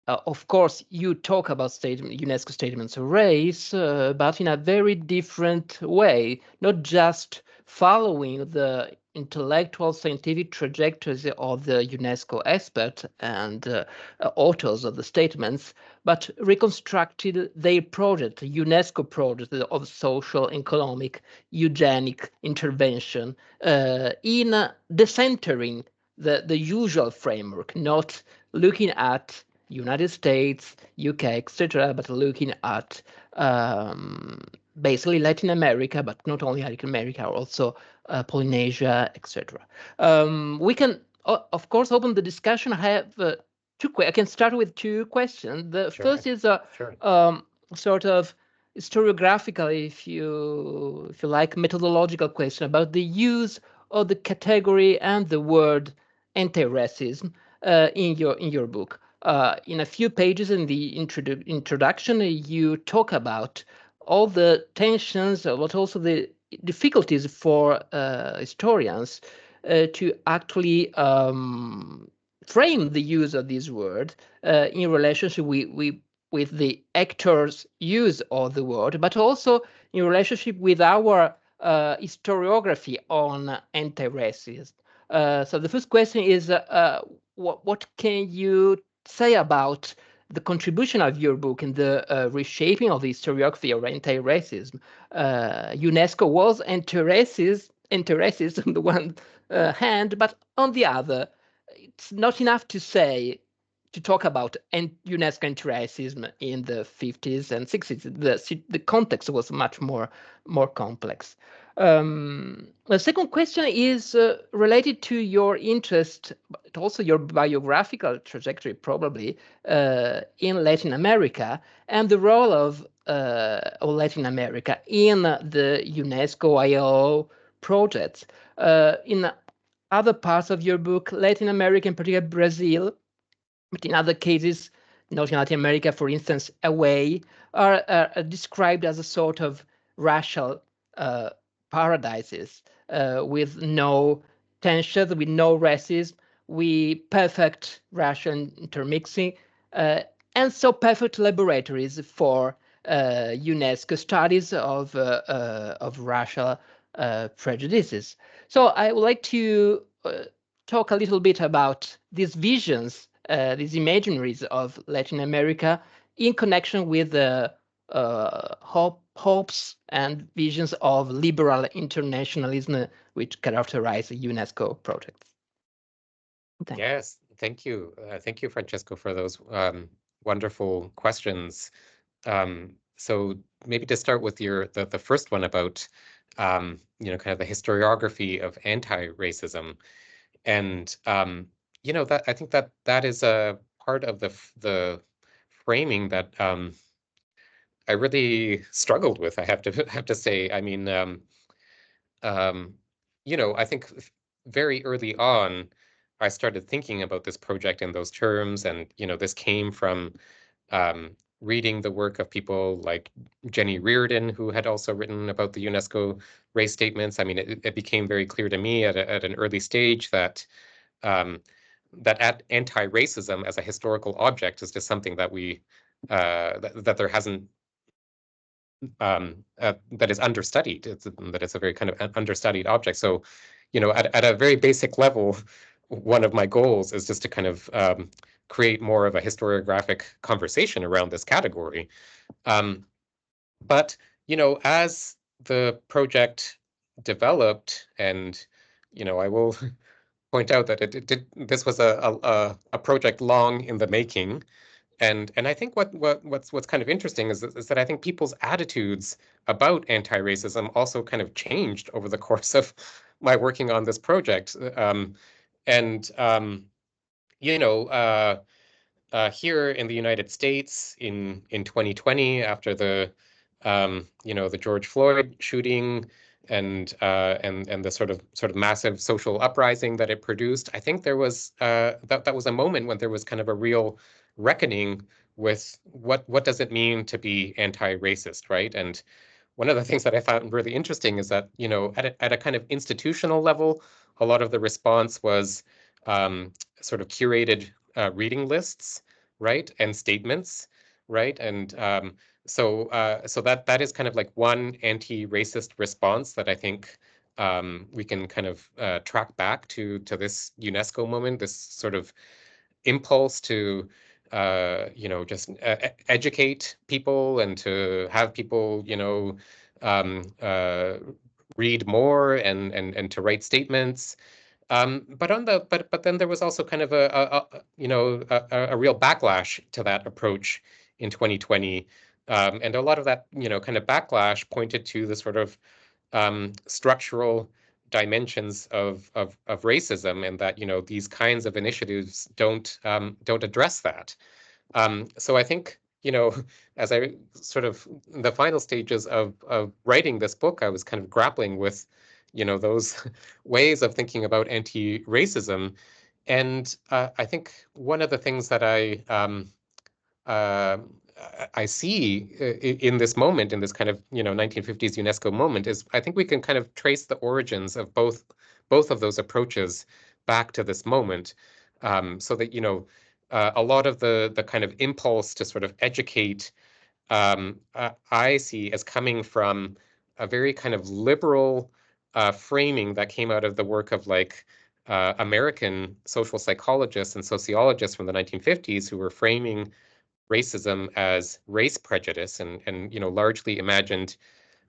Of course, you talk about UNESCO statements of race, but in a very different way, not just following the intellectual scientific trajectories of the UNESCO experts and authors of the statements, but reconstructed their project, UNESCO project of social, economic, eugenic intervention in decentering the usual framework, not looking at United States, UK, etc., but looking at basically Latin America, but not only Latin America, also Polynesia, etc. We can, of course, open the discussion. I have I can start with two questions. The first is a sort of historiographical, if you like, methodological question about the use of the category and the word anti-racism in your book. In a few pages in the introduction, you talk about all the tensions, but also the difficulties for historians to actually frame the use of this word in relationship with the actors' use of the word, but also in relationship with our historiography on anti-racism. So the first question is, what can you say about the contribution of your book in the reshaping of the historiography of anti-racism? UNESCO was anti-racist on the one hand, but on the other, it's not enough to talk about UNESCO anti-racism in the 50s and 60s. The context was much more complex. The second question is related to your interest, but also your biographical trajectory, probably, in Latin America and the role of Latin America in the UNESCO ILO projects. In other parts of your book, Latin America, in particular Brazil, but in other cases, not in Latin America, for instance, away, are described as a sort of racial paradises with no tensions, with no racism, with perfect racial intermixing, and so perfect laboratories for UNESCO studies of racial prejudices. So I would like to talk a little bit about these visions, these imaginaries of Latin America in connection with the hopes and visions of liberal internationalism which characterize the UNESCO projects. Yes, thank you. Thank you, Francesco, for those wonderful questions. So maybe to start with the first one about kind of the historiography of anti-racism. And that I think that is a part of the framing that I really struggled with, I have to say. I mean, I think very early on, I started thinking about this project in those terms, and this came from reading the work of people like Jenny Reardon, who had also written about the UNESCO race statements. I mean, it became very clear to me at an early stage that anti-racism as a historical object is just something that that there hasn't that is understudied. That it's a very kind of understudied object. So, at a very basic level, one of my goals is just to kind of create more of a historiographic conversation around this category. But as the project developed, and I will point out that this was a project long in the making. And I think what's kind of interesting is that I think people's attitudes about anti-racism also kind of changed over the course of my working on this project. And you know, here in the United States in 2020, after the the George Floyd shooting and the sort of massive social uprising that it produced, I think there was that was a moment when there was kind of a real reckoning with what does it mean to be anti-racist, right? And one of the things that I found really interesting is that, at a kind of institutional level, a lot of the response was sort of curated reading lists, right, and statements, right, and so that is kind of like one anti-racist response that I think we can kind of track back to this UNESCO moment, this sort of impulse to just educate people and to have people read more and to write statements. But then there was also kind of a real backlash to that approach in 2020, and a lot of that kind of backlash pointed to the sort of structural dimensions of racism, and that these kinds of initiatives don't address that. So I think, as I sort of in the final stages of writing this book, I was kind of grappling with, those ways of thinking about anti-racism. And I think one of the things that uh, I see in this moment, in this kind of 1950s UNESCO moment, is I think we can kind of trace the origins of both of those approaches back to this moment, so that a lot of the kind of impulse to sort of educate, I see as coming from a very kind of liberal framing that came out of the work of like American social psychologists and sociologists from the 1950s, who were framing racism as race prejudice, and largely imagined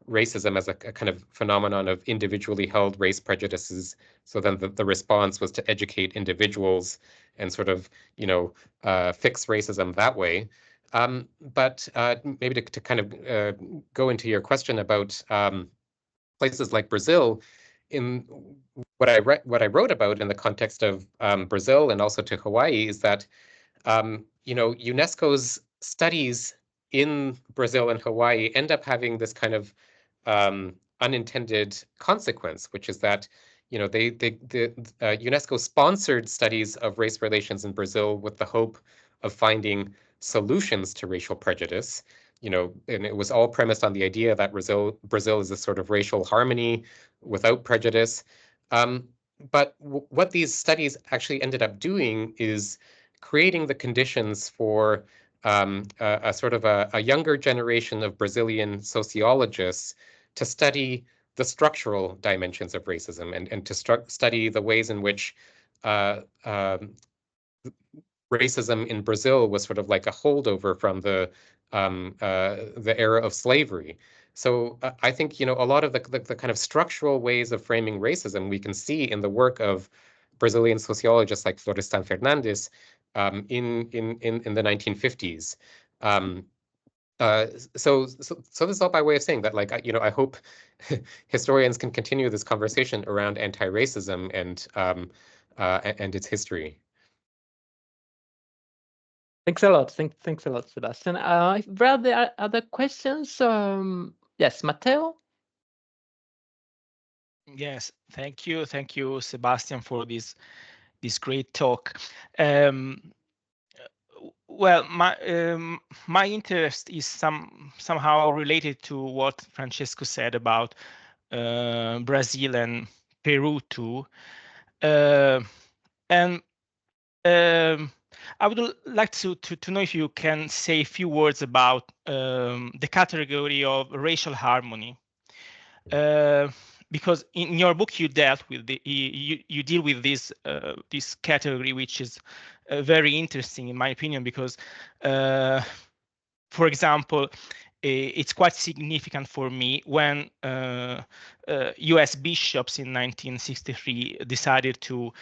racism as a kind of phenomenon of individually held race prejudices. So then the response was to educate individuals and sort of fix racism that way. But maybe to kind of go into your question about places like Brazil, in what I wrote about in the context of Brazil and also to Hawaii, is that UNESCO's studies in Brazil and Hawaii end up having this kind of unintended consequence, which is that the UNESCO sponsored studies of race relations in Brazil with the hope of finding solutions to racial prejudice. And it was all premised on the idea that Brazil is a sort of racial harmony without prejudice. But what these studies actually ended up doing is creating the conditions for a sort of a younger generation of Brazilian sociologists to study the structural dimensions of racism, and to study the ways in which racism in Brazil was sort of like a holdover from the era of slavery. So I think a lot of the kind of structural ways of framing racism we can see in the work of Brazilian sociologists like Florestan Fernandes in the 1950s. Um, so this is all by way of saying that, like, I hope historians can continue this conversation around anti-racism and its history. Thanks a lot. Thanks a lot, Sebastian. If there are other questions, yes, Matteo? Yes, thank you, Sebastian, for this great talk. Well, my interest is somehow related to what Francesco said about Brazil and Peru too, and I would like to know if you can say a few words about the category of racial harmony. Because in your book you dealt with you deal with this category, which is very interesting in my opinion, because for example, it's quite significant for me when US bishops in 1963 decided to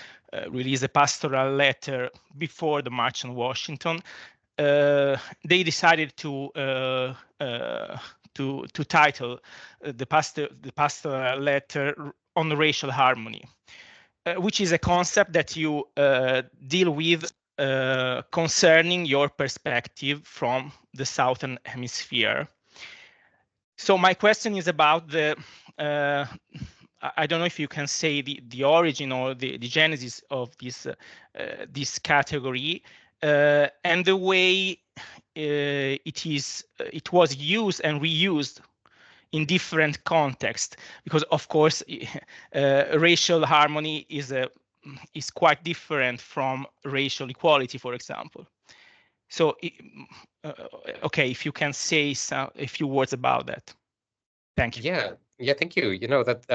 release a pastoral letter before the March on Washington, they decided to title the pastoral letter on racial harmony, which is a concept that you deal with concerning your perspective from the Southern Hemisphere. So my question is about the, I don't know if you can say the origin or the genesis of this category, and the way it was used and reused in different contexts, because of course racial harmony is quite different from racial equality, for example. So okay, if you can say a few words about that. Thank you. Yeah, thank you. You know, that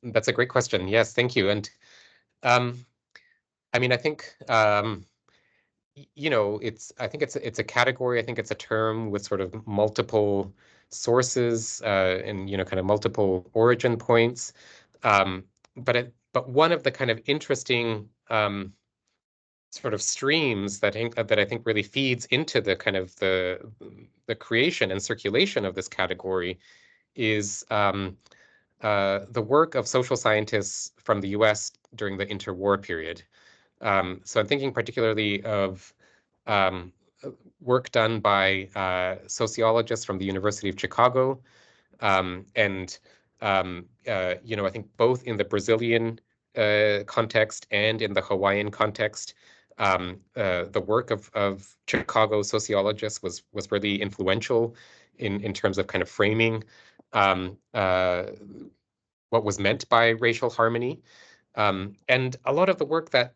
that's a great question. Yes, thank you. And I mean, I think you know, I think it's a category. I think it's a term with sort of multiple sources and, you know, kind of multiple origin points. But one of the kind of interesting sort of streams that I think really feeds into the kind of the creation and circulation of this category is the work of social scientists from the US during the interwar period. So I'm thinking particularly of work done by sociologists from the University of Chicago, and you know, I think both in the Brazilian context and in the Hawaiian context, the work of Chicago sociologists was really influential in terms of kind of framing what was meant by racial harmony. And a lot of the work that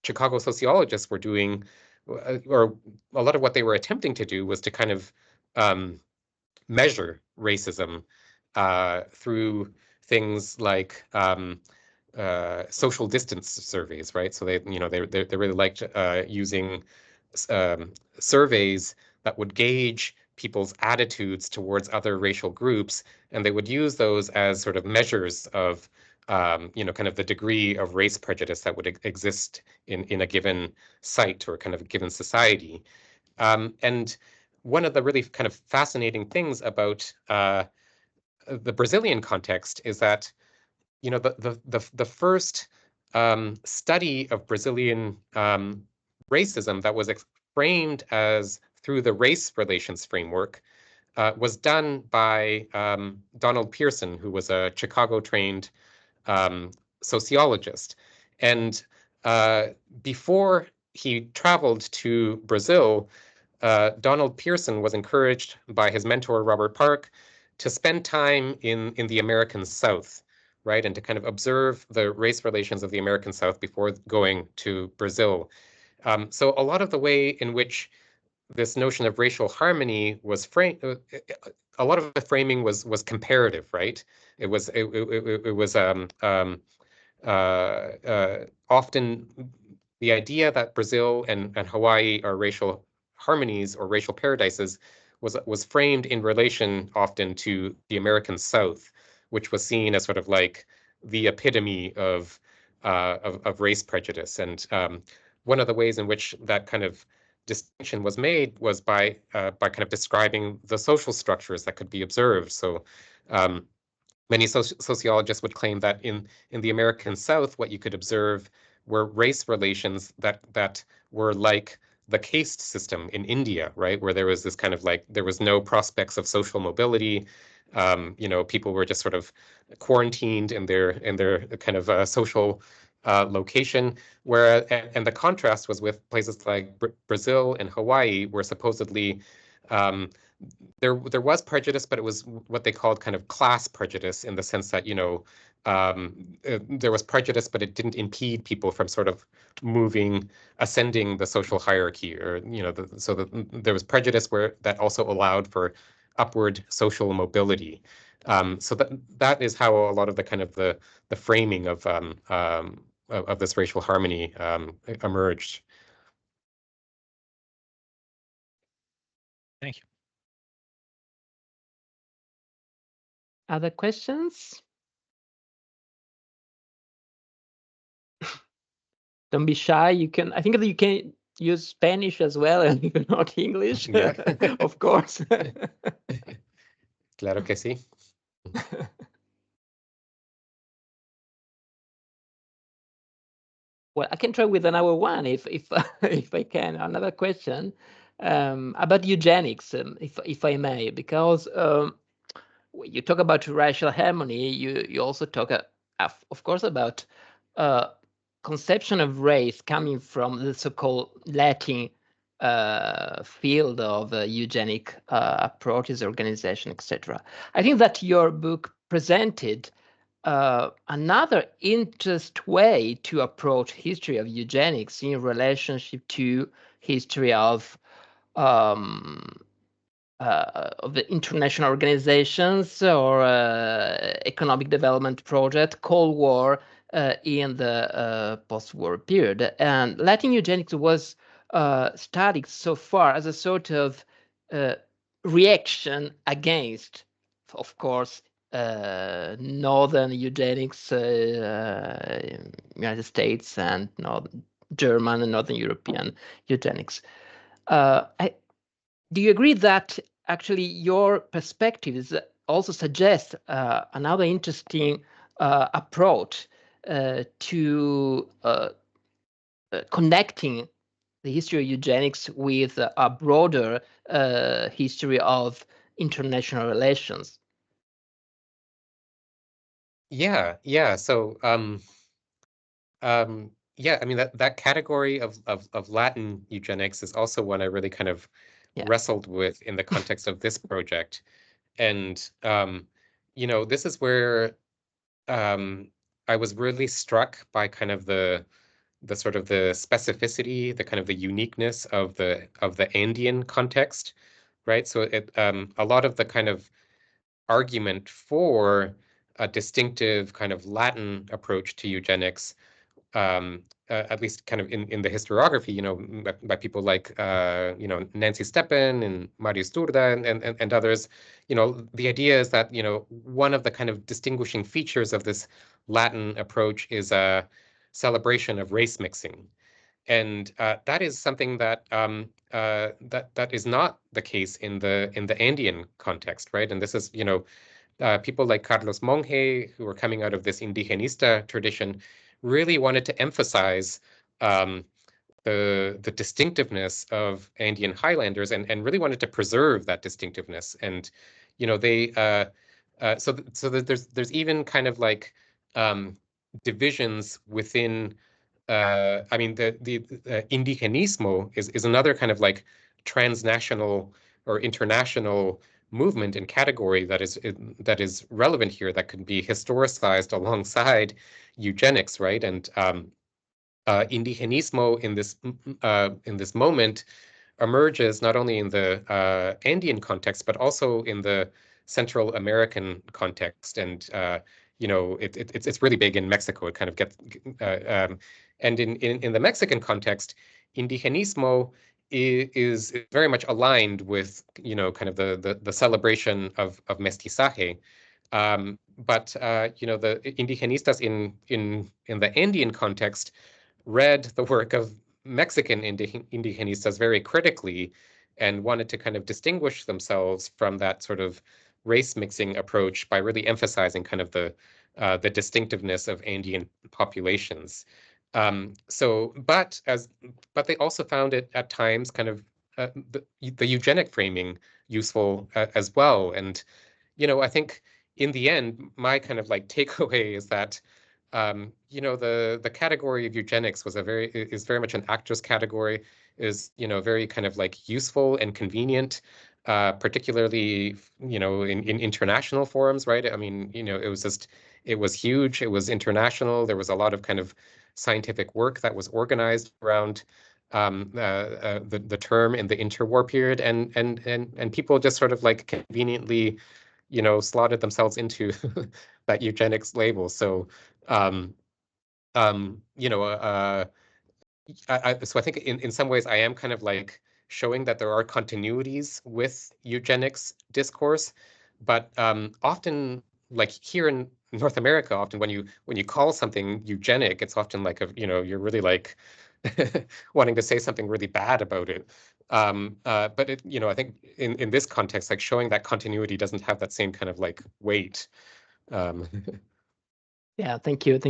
Chicago sociologists were doing, or a lot of what they were attempting to do, was to kind of measure racism through things like social distance surveys, right? So they really liked using surveys that would gauge people's attitudes towards other racial groups, and they would use those as sort of measures of kind of the degree of race prejudice that would exist in a given site or kind of a given society. And one of the really kind of fascinating things about the Brazilian context is that, you know, the first study of Brazilian racism that was framed as through the race relations framework was done by Donald Pearson, who was a Chicago-trained sociologist. And before he traveled to Brazil, Donald Pearson was encouraged by his mentor, Robert Park, to spend time in the American South, right? And to kind of observe the race relations of the American South before going to Brazil. So a lot of the way in which this notion of racial harmony was framed, a lot of the framing was comparative, right? It was often the idea that Brazil and Hawaii are racial harmonies or racial paradises was framed in relation often to the American South, which was seen as sort of like the epitome of race prejudice. And one of the ways in which that kind of distinction was made was by kind of describing the social structures that could be observed. So many sociologists would claim that in the American South, what you could observe were race relations that were like the caste system in India, right? Where there was this kind of like, there was no prospects of social mobility. You know, people were just sort of quarantined in their kind of social location, and the contrast was with places like Brazil and Hawaii, where supposedly there was prejudice, but it was what they called kind of class prejudice, in the sense that, you know, there was prejudice, but it didn't impede people from sort of ascending the social hierarchy, or, you know, so that there was prejudice that also allowed for upward social mobility. So that is how a lot of the kind of the framing of this racial harmony emerged. Thank you. Other questions? Don't be shy. You can. I think that you can use Spanish as well, and not English, Yeah. of course. Claro que sí. Well, I can try with another one if if I can. Another question about eugenics, if I may, because when you talk about racial harmony, you also talk, of course, about conception of race coming from the so-called Latin field of eugenic approaches, organization, etc. I think that your book presented another interest way to approach history of eugenics in relationship to history of the international organizations or economic development project, Cold War in the post-war period. And Latin eugenics was studied so far as a sort of reaction against, of course, northern eugenics, United States and German and Northern European eugenics. Do you agree that actually your perspectives also suggest another interesting approach to connecting the history of eugenics with a broader history of international relations? Yeah, yeah. So yeah, I mean that category of Latin eugenics is also one I really kind of wrestled with in the context of this project. And this is where I was really struck by kind of the sort of the specificity, the kind of the uniqueness of the Andean context, right? So a lot of the kind of argument for a distinctive kind of Latin approach to eugenics, at least kind of in the historiography, by people like Nancy Steppen and Marius Turda and others, the idea is that one of the kind of distinguishing features of this Latin approach is a celebration of race mixing. And that is something that that is not the case in the Andean context, right? And this is, people like Carlos Monge, who were coming out of this indigenista tradition, really wanted to emphasize the distinctiveness of Andean highlanders and really wanted to preserve that distinctiveness. And they so there's even kind of like divisions within. I mean, the indigenismo is another kind of like transnational or international movement and category that is relevant here, that can be historicized alongside eugenics, right? And indigenismo in this moment emerges not only in the Andean context but also in the Central American context, and it's really big in Mexico. It kind of gets and in the Mexican context, indigenismo is very much aligned with kind of the celebration of mestizaje. But the indigenistas in the Andean context read the work of Mexican indigenistas very critically and wanted to kind of distinguish themselves from that sort of race mixing approach by really emphasizing kind of the distinctiveness of Andean populations. But they also found it at times kind of the eugenic framing useful as well. And I think in the end, my kind of like takeaway is that the category of eugenics is very much an actress category, is very kind of like useful and convenient, particularly in international forums, right? I mean, it was huge, it was international. There was a lot of kind of scientific work that was organized around the term in the interwar period, and people just sort of like conveniently slotted themselves into that eugenics label. So so I think in some ways I am kind of like showing that there are continuities with eugenics discourse, but often, like here in North America, often when you call something eugenic, it's often like you're really like wanting to say something really bad about it. But it, I think in this context, like showing that continuity doesn't have that same kind of like weight. Yeah, thank you.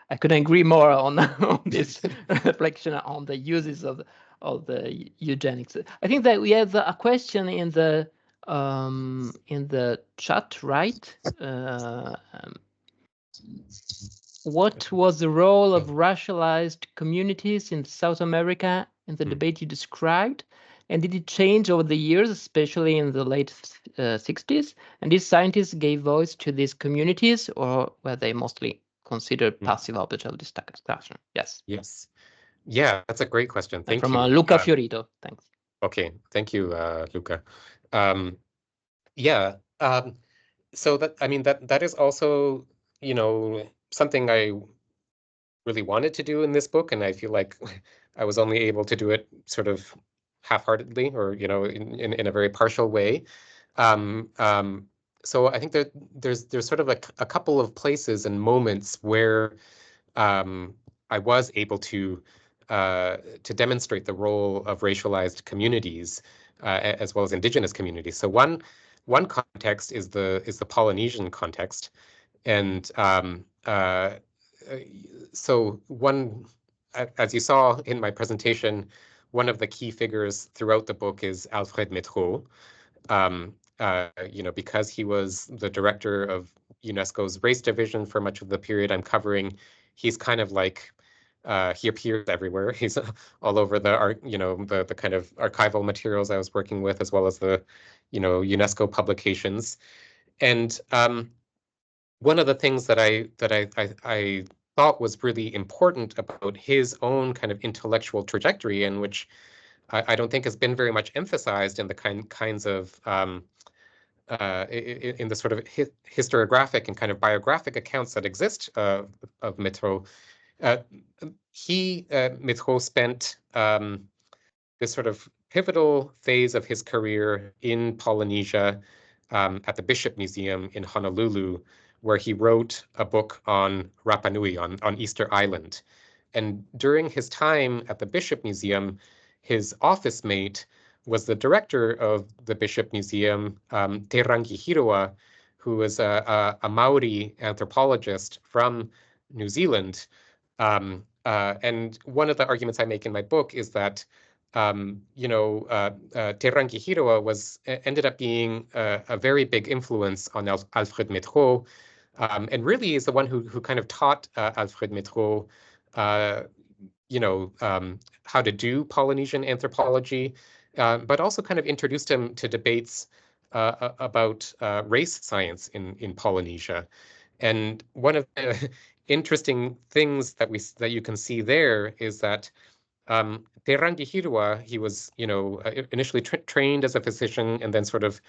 I couldn't agree more on on this reflection on the uses of the eugenics. I think that we have a question in the chat, right? What was the role of racialized communities in South America in the debate you described? And did it change over the years, especially in the late 60s? And these scientists gave voice to these communities, or were they mostly considered passive objects of discussion? Yes. Yes. Yeah, that's a great question. Thank From you. Luca Fiorito. Thanks. Okay, thank you, Luca. Yeah. So that is also, something I really wanted to do in this book, and I feel like I was only able to do it sort of half-heartedly, or in a very partial way. So I think that there's sort of a couple of places and moments where I was able to demonstrate the role of racialized communities as well as indigenous communities. So one context is the Polynesian context, and so as you saw in my presentation, one of the key figures throughout the book is Alfred Métraux. Because he was the director of UNESCO's race division for much of the period I'm covering, he's kind of like he appears everywhere. He's all over the kind of archival materials I was working with, as well as the UNESCO publications. And one of the things that I thought was really important about his own kind of intellectual trajectory, and which I don't think has been very much emphasized in the kinds of in the sort of historiographic and kind of biographic accounts that exist of Métraux. Métraux spent this sort of pivotal phase of his career in Polynesia at the Bishop Museum in Honolulu, where he wrote a book on Rapa Nui, on Easter Island. And during his time at the Bishop Museum, his office mate was the director of the Bishop Museum, Te Rangihiroa, who was a Maori anthropologist from New Zealand. And one of the arguments I make in my book is that Te Rangihiroa ended up being a very big influence on Alfred Métraux, and really is the one who kind of taught Alfred Métraux, how to do Polynesian anthropology, but also kind of introduced him to debates about race science in Polynesia. And one of the interesting things that you can see there is that Te Rangihiroa, he was, initially trained as a physician and then sort of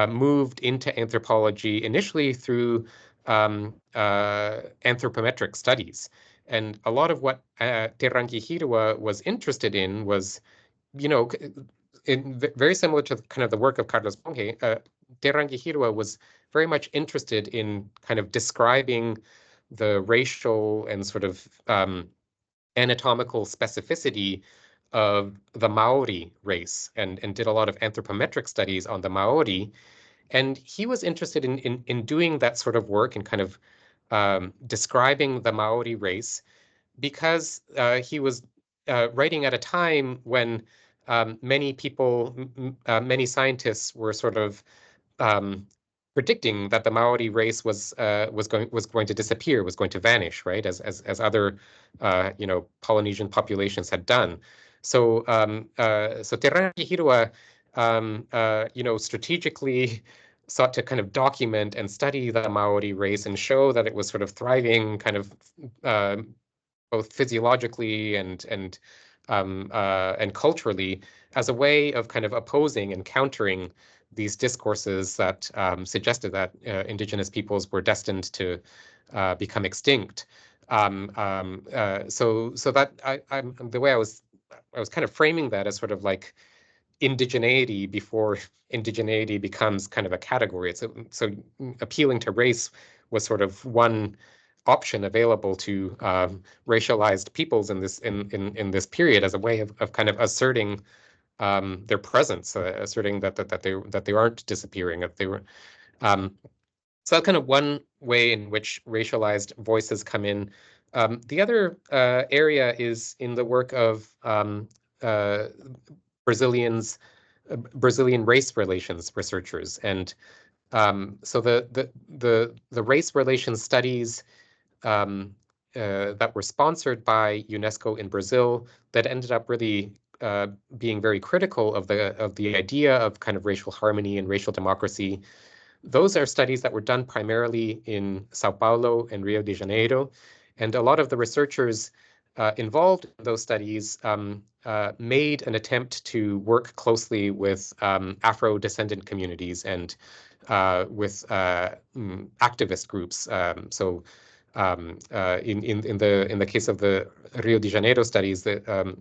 moved into anthropology initially through anthropometric studies. And a lot of what Te Rangihiroa was interested in was, very similar to kind of the work of Carlos Monge. Te Rangihiroa was very much interested in kind of describing the racial and sort of anatomical specificity of the Maori race, and did a lot of anthropometric studies on the Maori. And he was interested in doing that sort of work and kind of describing the Maori race because he was writing at a time when many people, many scientists were sort of predicting that the Maori race was going to disappear, was going to vanish, right? As other Polynesian populations had done. So Te Rangihiroa strategically sought to kind of document and study the Maori race and show that it was sort of thriving, kind of both physiologically and culturally, as a way of kind of opposing and countering these discourses that suggested that indigenous peoples were destined to become extinct. So that the way I was kind of framing that as sort of like indigeneity before indigeneity becomes kind of a category. So appealing to race was sort of one option available to racialized peoples in this period as a way of kind of asserting their presence, asserting that they aren't disappearing, that they were. So that's kind of one way in which racialized voices come in. The other area is in the work of Brazilian race relations researchers, and so the race relations studies that were sponsored by UNESCO in Brazil that ended up really being very critical of the idea of kind of racial harmony and racial democracy. Those are studies that were done primarily in Sao Paulo and Rio de Janeiro, and a lot of the researchers involved in those studies made an attempt to work closely with Afro-descendant communities and with activist groups. So in the case of the Rio de Janeiro studies, the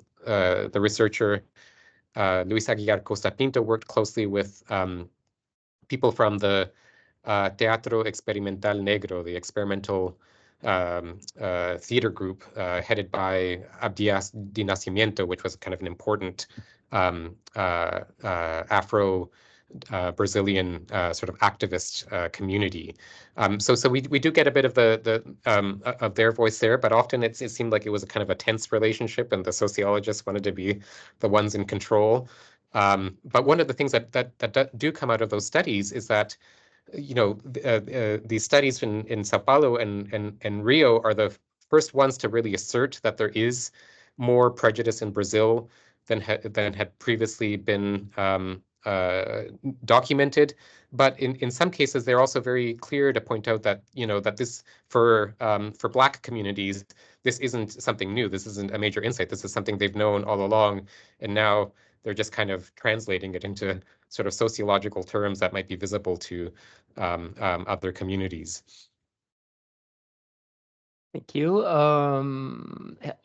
researcher Luis Aguilar Costa Pinto worked closely with people from the Teatro Experimental Negro, the experimental theater group headed by Abdias de Nascimento, which was kind of an important Afro Brazilian sort of activist community. So we do get a bit of of their voice there, but often it seemed like it was a kind of a tense relationship, and the sociologists wanted to be the ones in control. But one of the things that do come out of those studies is that, you know, these studies in Sao Paulo and Rio are the first ones to really assert that there is more prejudice in Brazil than had previously been documented. But in some cases, they're also very clear to point out that, you know, that this for Black communities, this isn't something new. This isn't a major insight. This is something they've known all along, and now they're just kind of translating it into sort of sociological terms that might be visible to other communities. Thank you.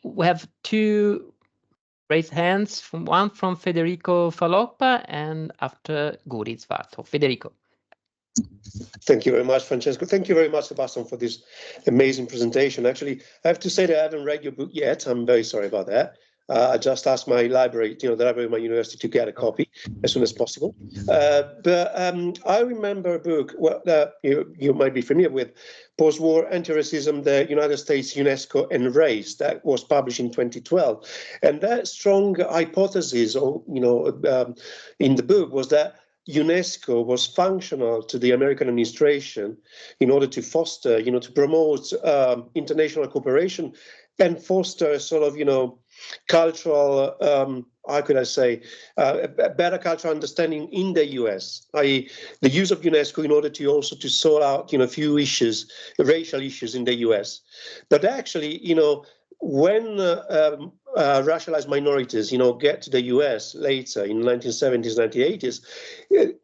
We have two raised hands, one from Federico Faloppa and after Guri Svarto. Federico. Thank you very much, Francesco. Thank you very much, Sebastian, for this amazing presentation. Actually, I have to say that I haven't read your book yet. I'm very sorry about that. I just asked my library, the library of my university, to get a copy as soon as possible. But I remember a book that you might be familiar with, Post-War Anti-Racism, the United States, UNESCO, and Race, that was published in 2012. And that strong hypothesis, in the book was that UNESCO was functional to the American administration in order to foster, to promote international cooperation and foster sort of, cultural, how could I say, a better cultural understanding in the US, i.e. the use of UNESCO in order to also to sort out, a few issues, racial issues in the US. But actually, when racialized minorities, get to the US later in 1970s, 1980s,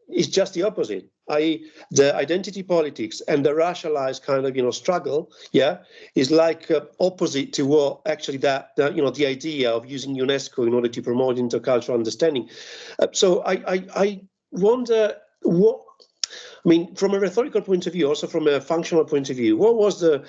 it's just the opposite. I.e., the identity politics and the racialized kind of, struggle, is like opposite to what actually the idea of using UNESCO in order to promote intercultural understanding. So I wonder from a rhetorical point of view, also from a functional point of view, what was the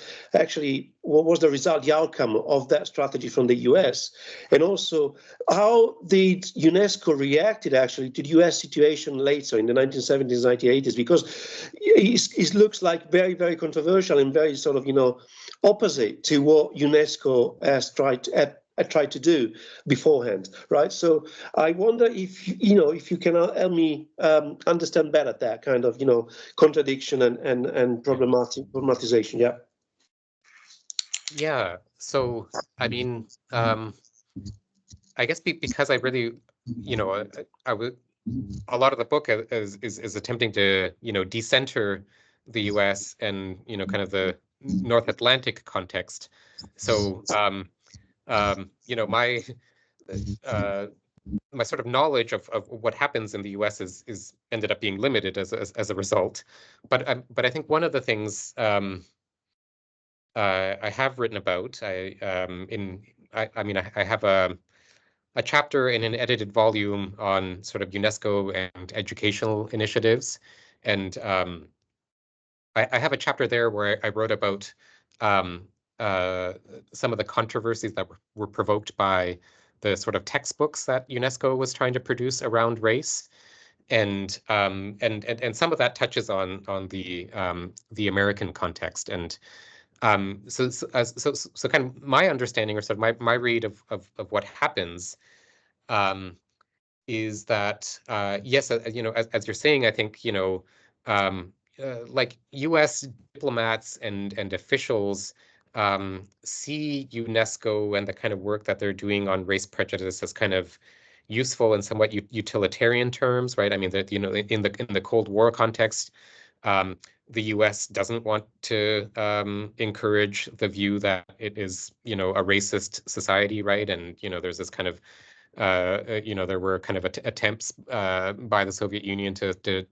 result, the outcome of that strategy from the US? And also, how did UNESCO reacted actually to the US situation later in the 1970s, 1980s? Because it looks like very, very controversial and very sort of, opposite to what UNESCO has tried to do beforehand, right? So I wonder if you can help me understand better that kind of contradiction and problematization. Yeah. So I mean, I guess because I really, I would. A lot of the book is attempting to decenter the U.S. and kind of the North Atlantic context. So my sort of knowledge of what happens in the U.S. is ended up being limited as a result. But I think one of the things I have written about, I have a chapter in an edited volume on sort of UNESCO and educational initiatives, and I have a chapter there where I wrote about some of the controversies that were provoked by the sort of textbooks that UNESCO was trying to produce around race. And some of that touches on the American context. And so kind of my understanding, or sort of my read of what happens is that yes, you know, as you're saying, I think, you know, like U.S. diplomats and officials see UNESCO and the kind of work that they're doing on race prejudice as kind of useful in somewhat utilitarian terms, right? I mean, that, you know, in the Cold War context, the U.S. doesn't want to encourage the view that it is, you know, a racist society, right? And, you know, there's this kind of you know, there were kind of attempts by the Soviet Union to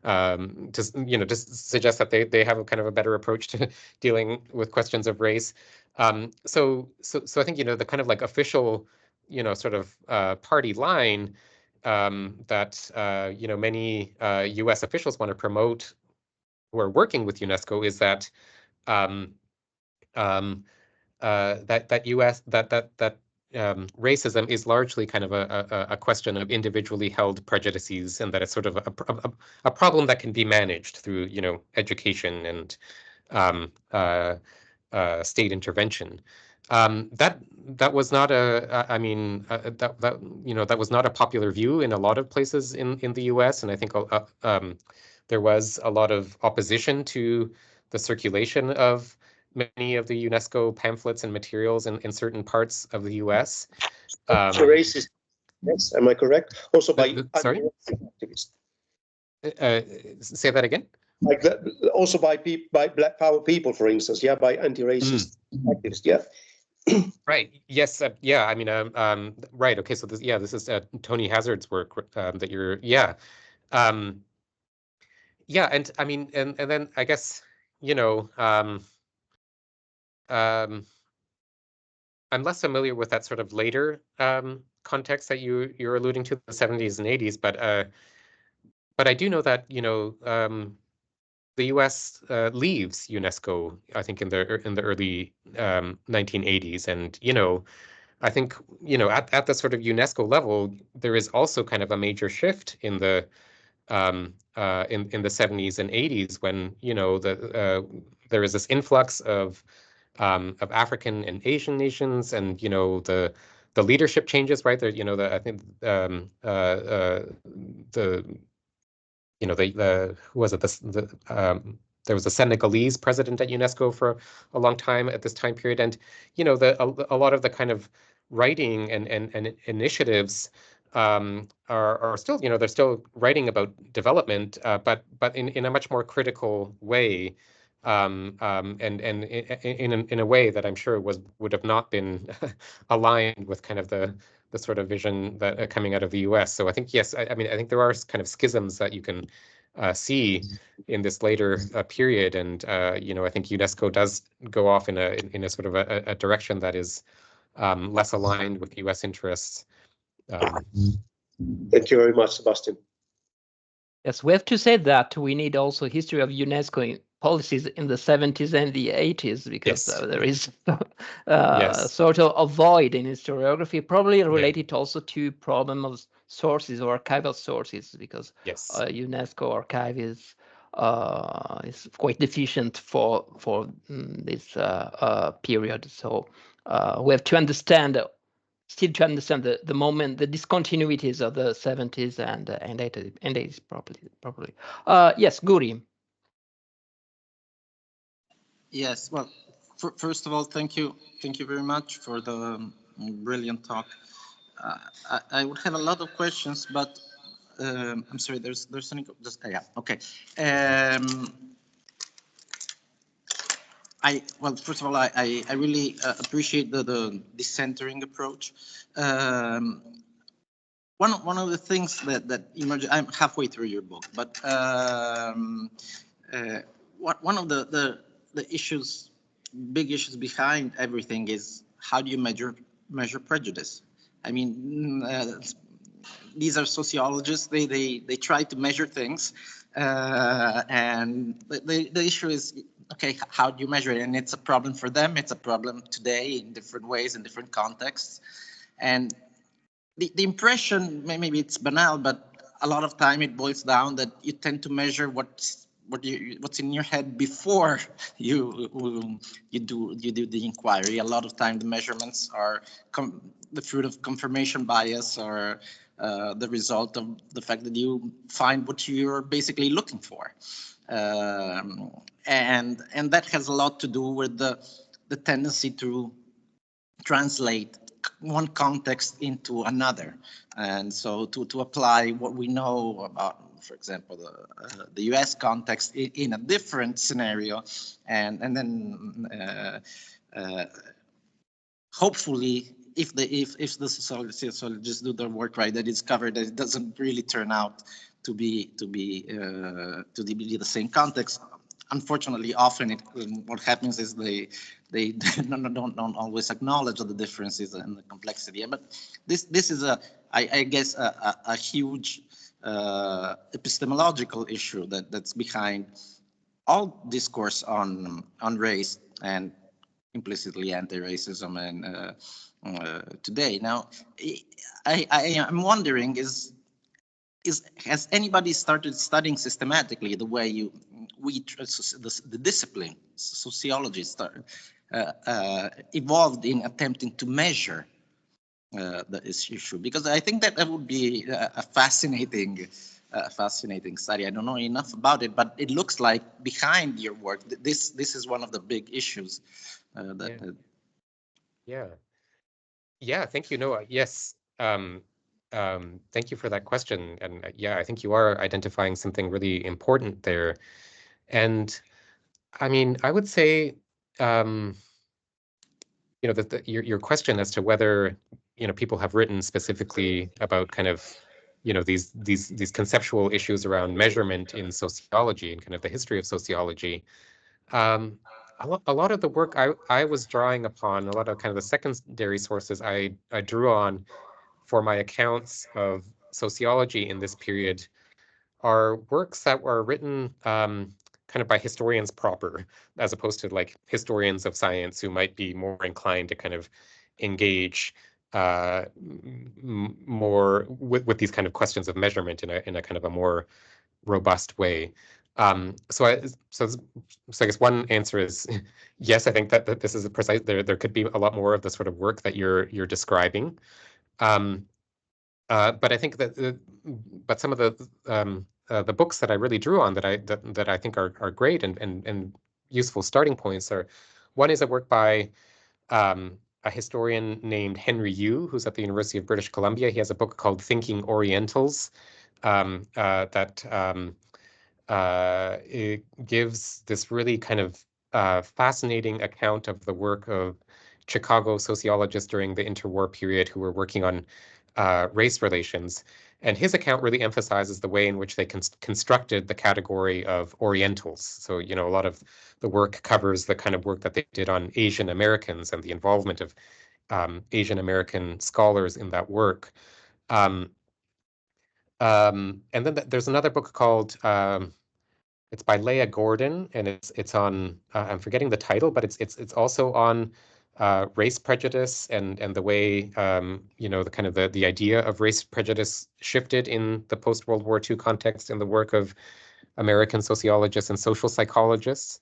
you know, just suggest that they have a kind of a better approach to dealing with questions of race. So I think, you know, the kind of like official, you know, sort of party line that you know, many U.S. officials want to promote who are working with UNESCO is that racism is largely kind of a question of individually held prejudices, and that it's sort of a problem that can be managed through, you know, education and state intervention. That was not I mean, that you know, that was not a popular view in a lot of places in the U.S., and I think there was a lot of opposition to the circulation of many of the UNESCO pamphlets and materials in certain parts of the U.S. Racist, yes, am I correct? Also by sorry? activists. Say that again? Like also by Black Power people, for instance, yeah, by anti-racist activists, yeah. Right. Yes. Yeah. I mean, right. Okay. So this is Tony Hazard's work that you're. Yeah. Yeah. And I mean, and then I guess, you know, I'm less familiar with that sort of later context that you're alluding to, the 70s and 80s, but I do know that, you know, the U.S. Leaves UNESCO, I think, in the early 1980s, and, you know, I think, you know, at the sort of UNESCO level, there is also kind of a major shift in the in the 70s and 80s when, you know, there is this influx of African and Asian nations, and, you know, the leadership changes, right? There, you know, I think the you know, who was it? There was a Senegalese president at UNESCO for a long time at this time period, and, you know, a lot of the kind of writing and initiatives are still, you know, they're still writing about development, but in a much more critical way, and in a way that I'm sure would have not been aligned with kind of the sort of vision that coming out of the U.S. So I think, yes, I mean, I think there are kind of schisms that you can see in this later period, and you know, I think UNESCO does go off in a sort of a direction that is less aligned with U.S. interests. Thank you very much, Sebastian. Yes, we have to say that we need also history of UNESCO policies in the 70s and the 80s, because there is sort of a void in historiography, probably related also to problem of sources or archival sources, because UNESCO archive is quite deficient for this period. So we have to understand. Still to understand the moment, the discontinuities of the 70s and 80s, probably. Yes, Guri. Yes, well, first of all, thank you very much for the brilliant talk. I would have a lot of questions, but I'm sorry, there's something. Yeah, okay. Well, first of all, I really appreciate the decentering approach. One of the things that emerged, I'm halfway through your book, but one of the issues, big issues behind everything is how do you measure prejudice? I mean, these are sociologists. They try to measure things, and the issue is okay, how do you measure it? And it's a problem for them. It's a problem today in different ways, in different contexts. And the impression, maybe it's banal, but a lot of time it boils down that you tend to measure what's in your head before you do the inquiry. A lot of time the measurements are the fruit of confirmation bias, or the result of the fact that you find what you're basically looking for, and that has a lot to do with the tendency to translate one context into another, and so to apply what we know about, for example, the U.S. context in a different scenario, and then hopefully, if the sociologists do their work right, that it's covered, that it doesn't really turn out to be the same context. Unfortunately, often what happens is they don't always acknowledge the differences and the complexity. But this is I guess a huge epistemological issue that's behind all discourse on race and implicitly anti-racism and today. Now, I'm wondering has anybody started studying systematically the way the discipline sociology evolved in attempting to measure this issue? Because I think that would be a fascinating study. I don't know enough about it, but it looks like behind your work, this is one of the big issues. Yeah. Thank you, Noah. Yes. Thank you for that question. And yeah, I think you are identifying something really important there. And I mean, I would say, that your question as to whether, people have written specifically about kind of, these conceptual issues around measurement in sociology and kind of the history of sociology. A lot of the work I was drawing upon, a lot of kind of the secondary sources I drew on for my accounts of sociology in this period are works that were written kind of by historians proper, as opposed to like historians of science who might be more inclined to kind of engage more with these kind of questions of measurement in a kind of a more robust way. So I guess one answer is yes. I think that this is a precise. There could be a lot more of the sort of work that you're describing. But I think that but some of the books that I really drew on that I think are great and useful starting points are, one is a work by a historian named Henry Yu, who's at the University of British Columbia. He has a book called Thinking Orientals that it gives this really kind of fascinating account of the work of Chicago sociologists during the interwar period who were working on race relations. And his account really emphasizes the way in which they constructed the category of Orientals. So, a lot of the work covers the kind of work that they did on Asian Americans and the involvement of Asian American scholars in that work. And then there's another book called, it's by Leah Gordon, and it's on, I'm forgetting the title, but it's also on race prejudice and the way the kind of the idea of race prejudice shifted in the post-World War II context in the work of American sociologists and social psychologists.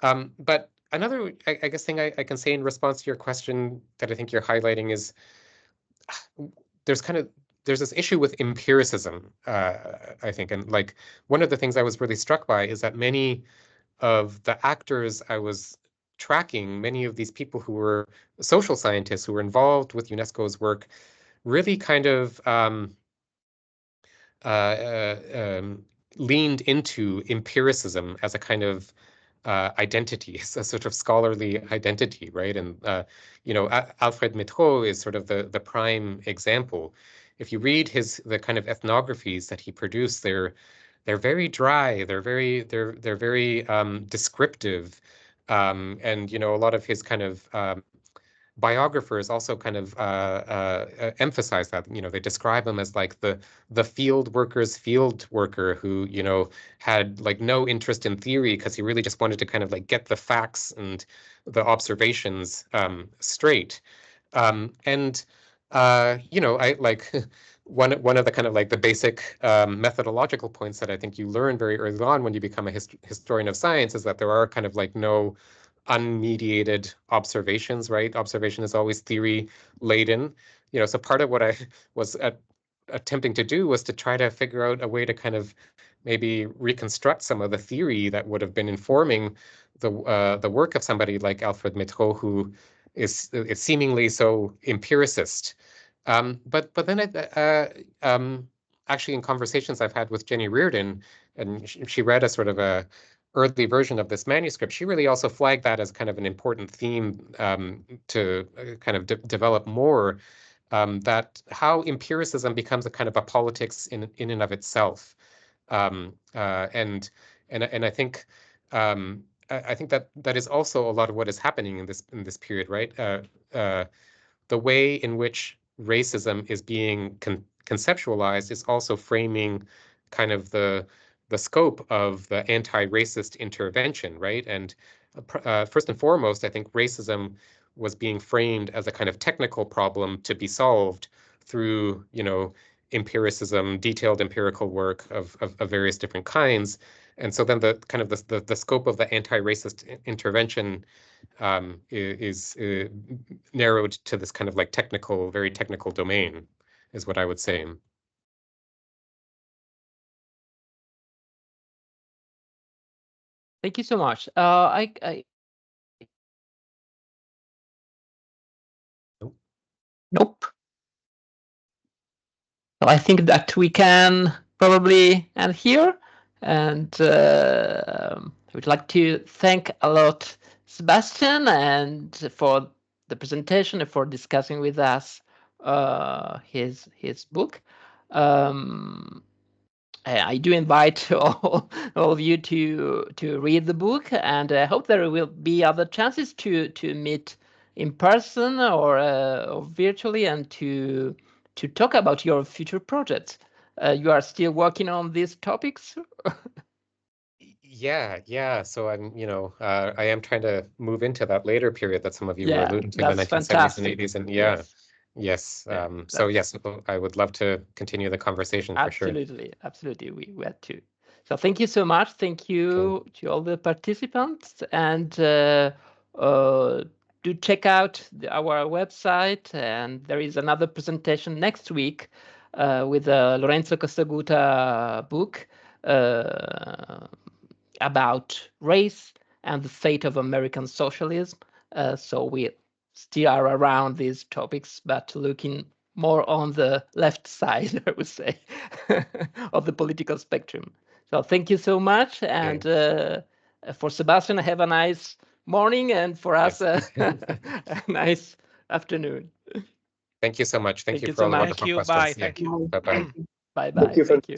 But another, I guess, thing I can say in response to your question that I think you're highlighting is there's this issue with empiricism, I think, and like one of the things I was really struck by is that many of the actors I was tracking, many of these people who were social scientists who were involved with UNESCO's work, really kind of leaned into empiricism as a kind of identity, a sort of scholarly identity, right? And Alfred Métraux is sort of the prime example. If you read the kind of ethnographies that he produced, they're very dry. They're very descriptive, and a lot of his kind of biographers also kind of emphasize that, they describe him as like the field worker who, had like no interest in theory because he really just wanted to kind of like get the facts and the observations straight. I like one of the kind of like the basic methodological points that I think you learn very early on when you become a historian of science is that there are kind of like no unmediated observations, right? Observation is always theory laden. So part of what I was attempting to do was to try to figure out a way to kind of maybe reconstruct some of the theory that would have been informing the work of somebody like Alfred Métraux, who is seemingly so empiricist. But then actually in conversations I've had with Jenny Reardon, and she read a sort of a early version of this manuscript, she really also flagged that as kind of an important theme to kind of develop more, that how empiricism becomes a kind of a politics in and of itself. And I think I think that is also a lot of what is happening in this period, right? The way in which racism is being conceptualized is also framing kind of the scope of the anti-racist intervention, right? And first and foremost, I think racism was being framed as a kind of technical problem to be solved through, empiricism, detailed empirical work of various different kinds. And so then the kind of the scope of the anti-racist intervention is narrowed to this kind of like very technical domain, is what I would say. Thank you so much. Nope. Well, I think that we can probably end here, and I would like to thank a lot Sebastian and for the presentation and for discussing with us his book. I do invite all of you to read the book, and I hope there will be other chances to meet in person or virtually and to talk about your future projects. You are still working on these topics? Yeah. So I'm, I am trying to move into that later period that some of you were alluding to, the 1970s fantastic. and 80s, and yes. So yes, I would love to continue the conversation for sure. Absolutely, we had to. So thank you so much. Thank you to all the participants, and do check out our website. And there is another presentation next week with the Lorenzo Costaguta book about race and the fate of American socialism. So we still are around these topics, but looking more on the left side, I would say, of the political spectrum. So thank you so much. And for Sebastian, have a nice morning, and for us, a nice afternoon. Thank you so much. Thank you for all the wonderful questions. Bye. Thank you. Bye-bye. Bye-bye. Thank you.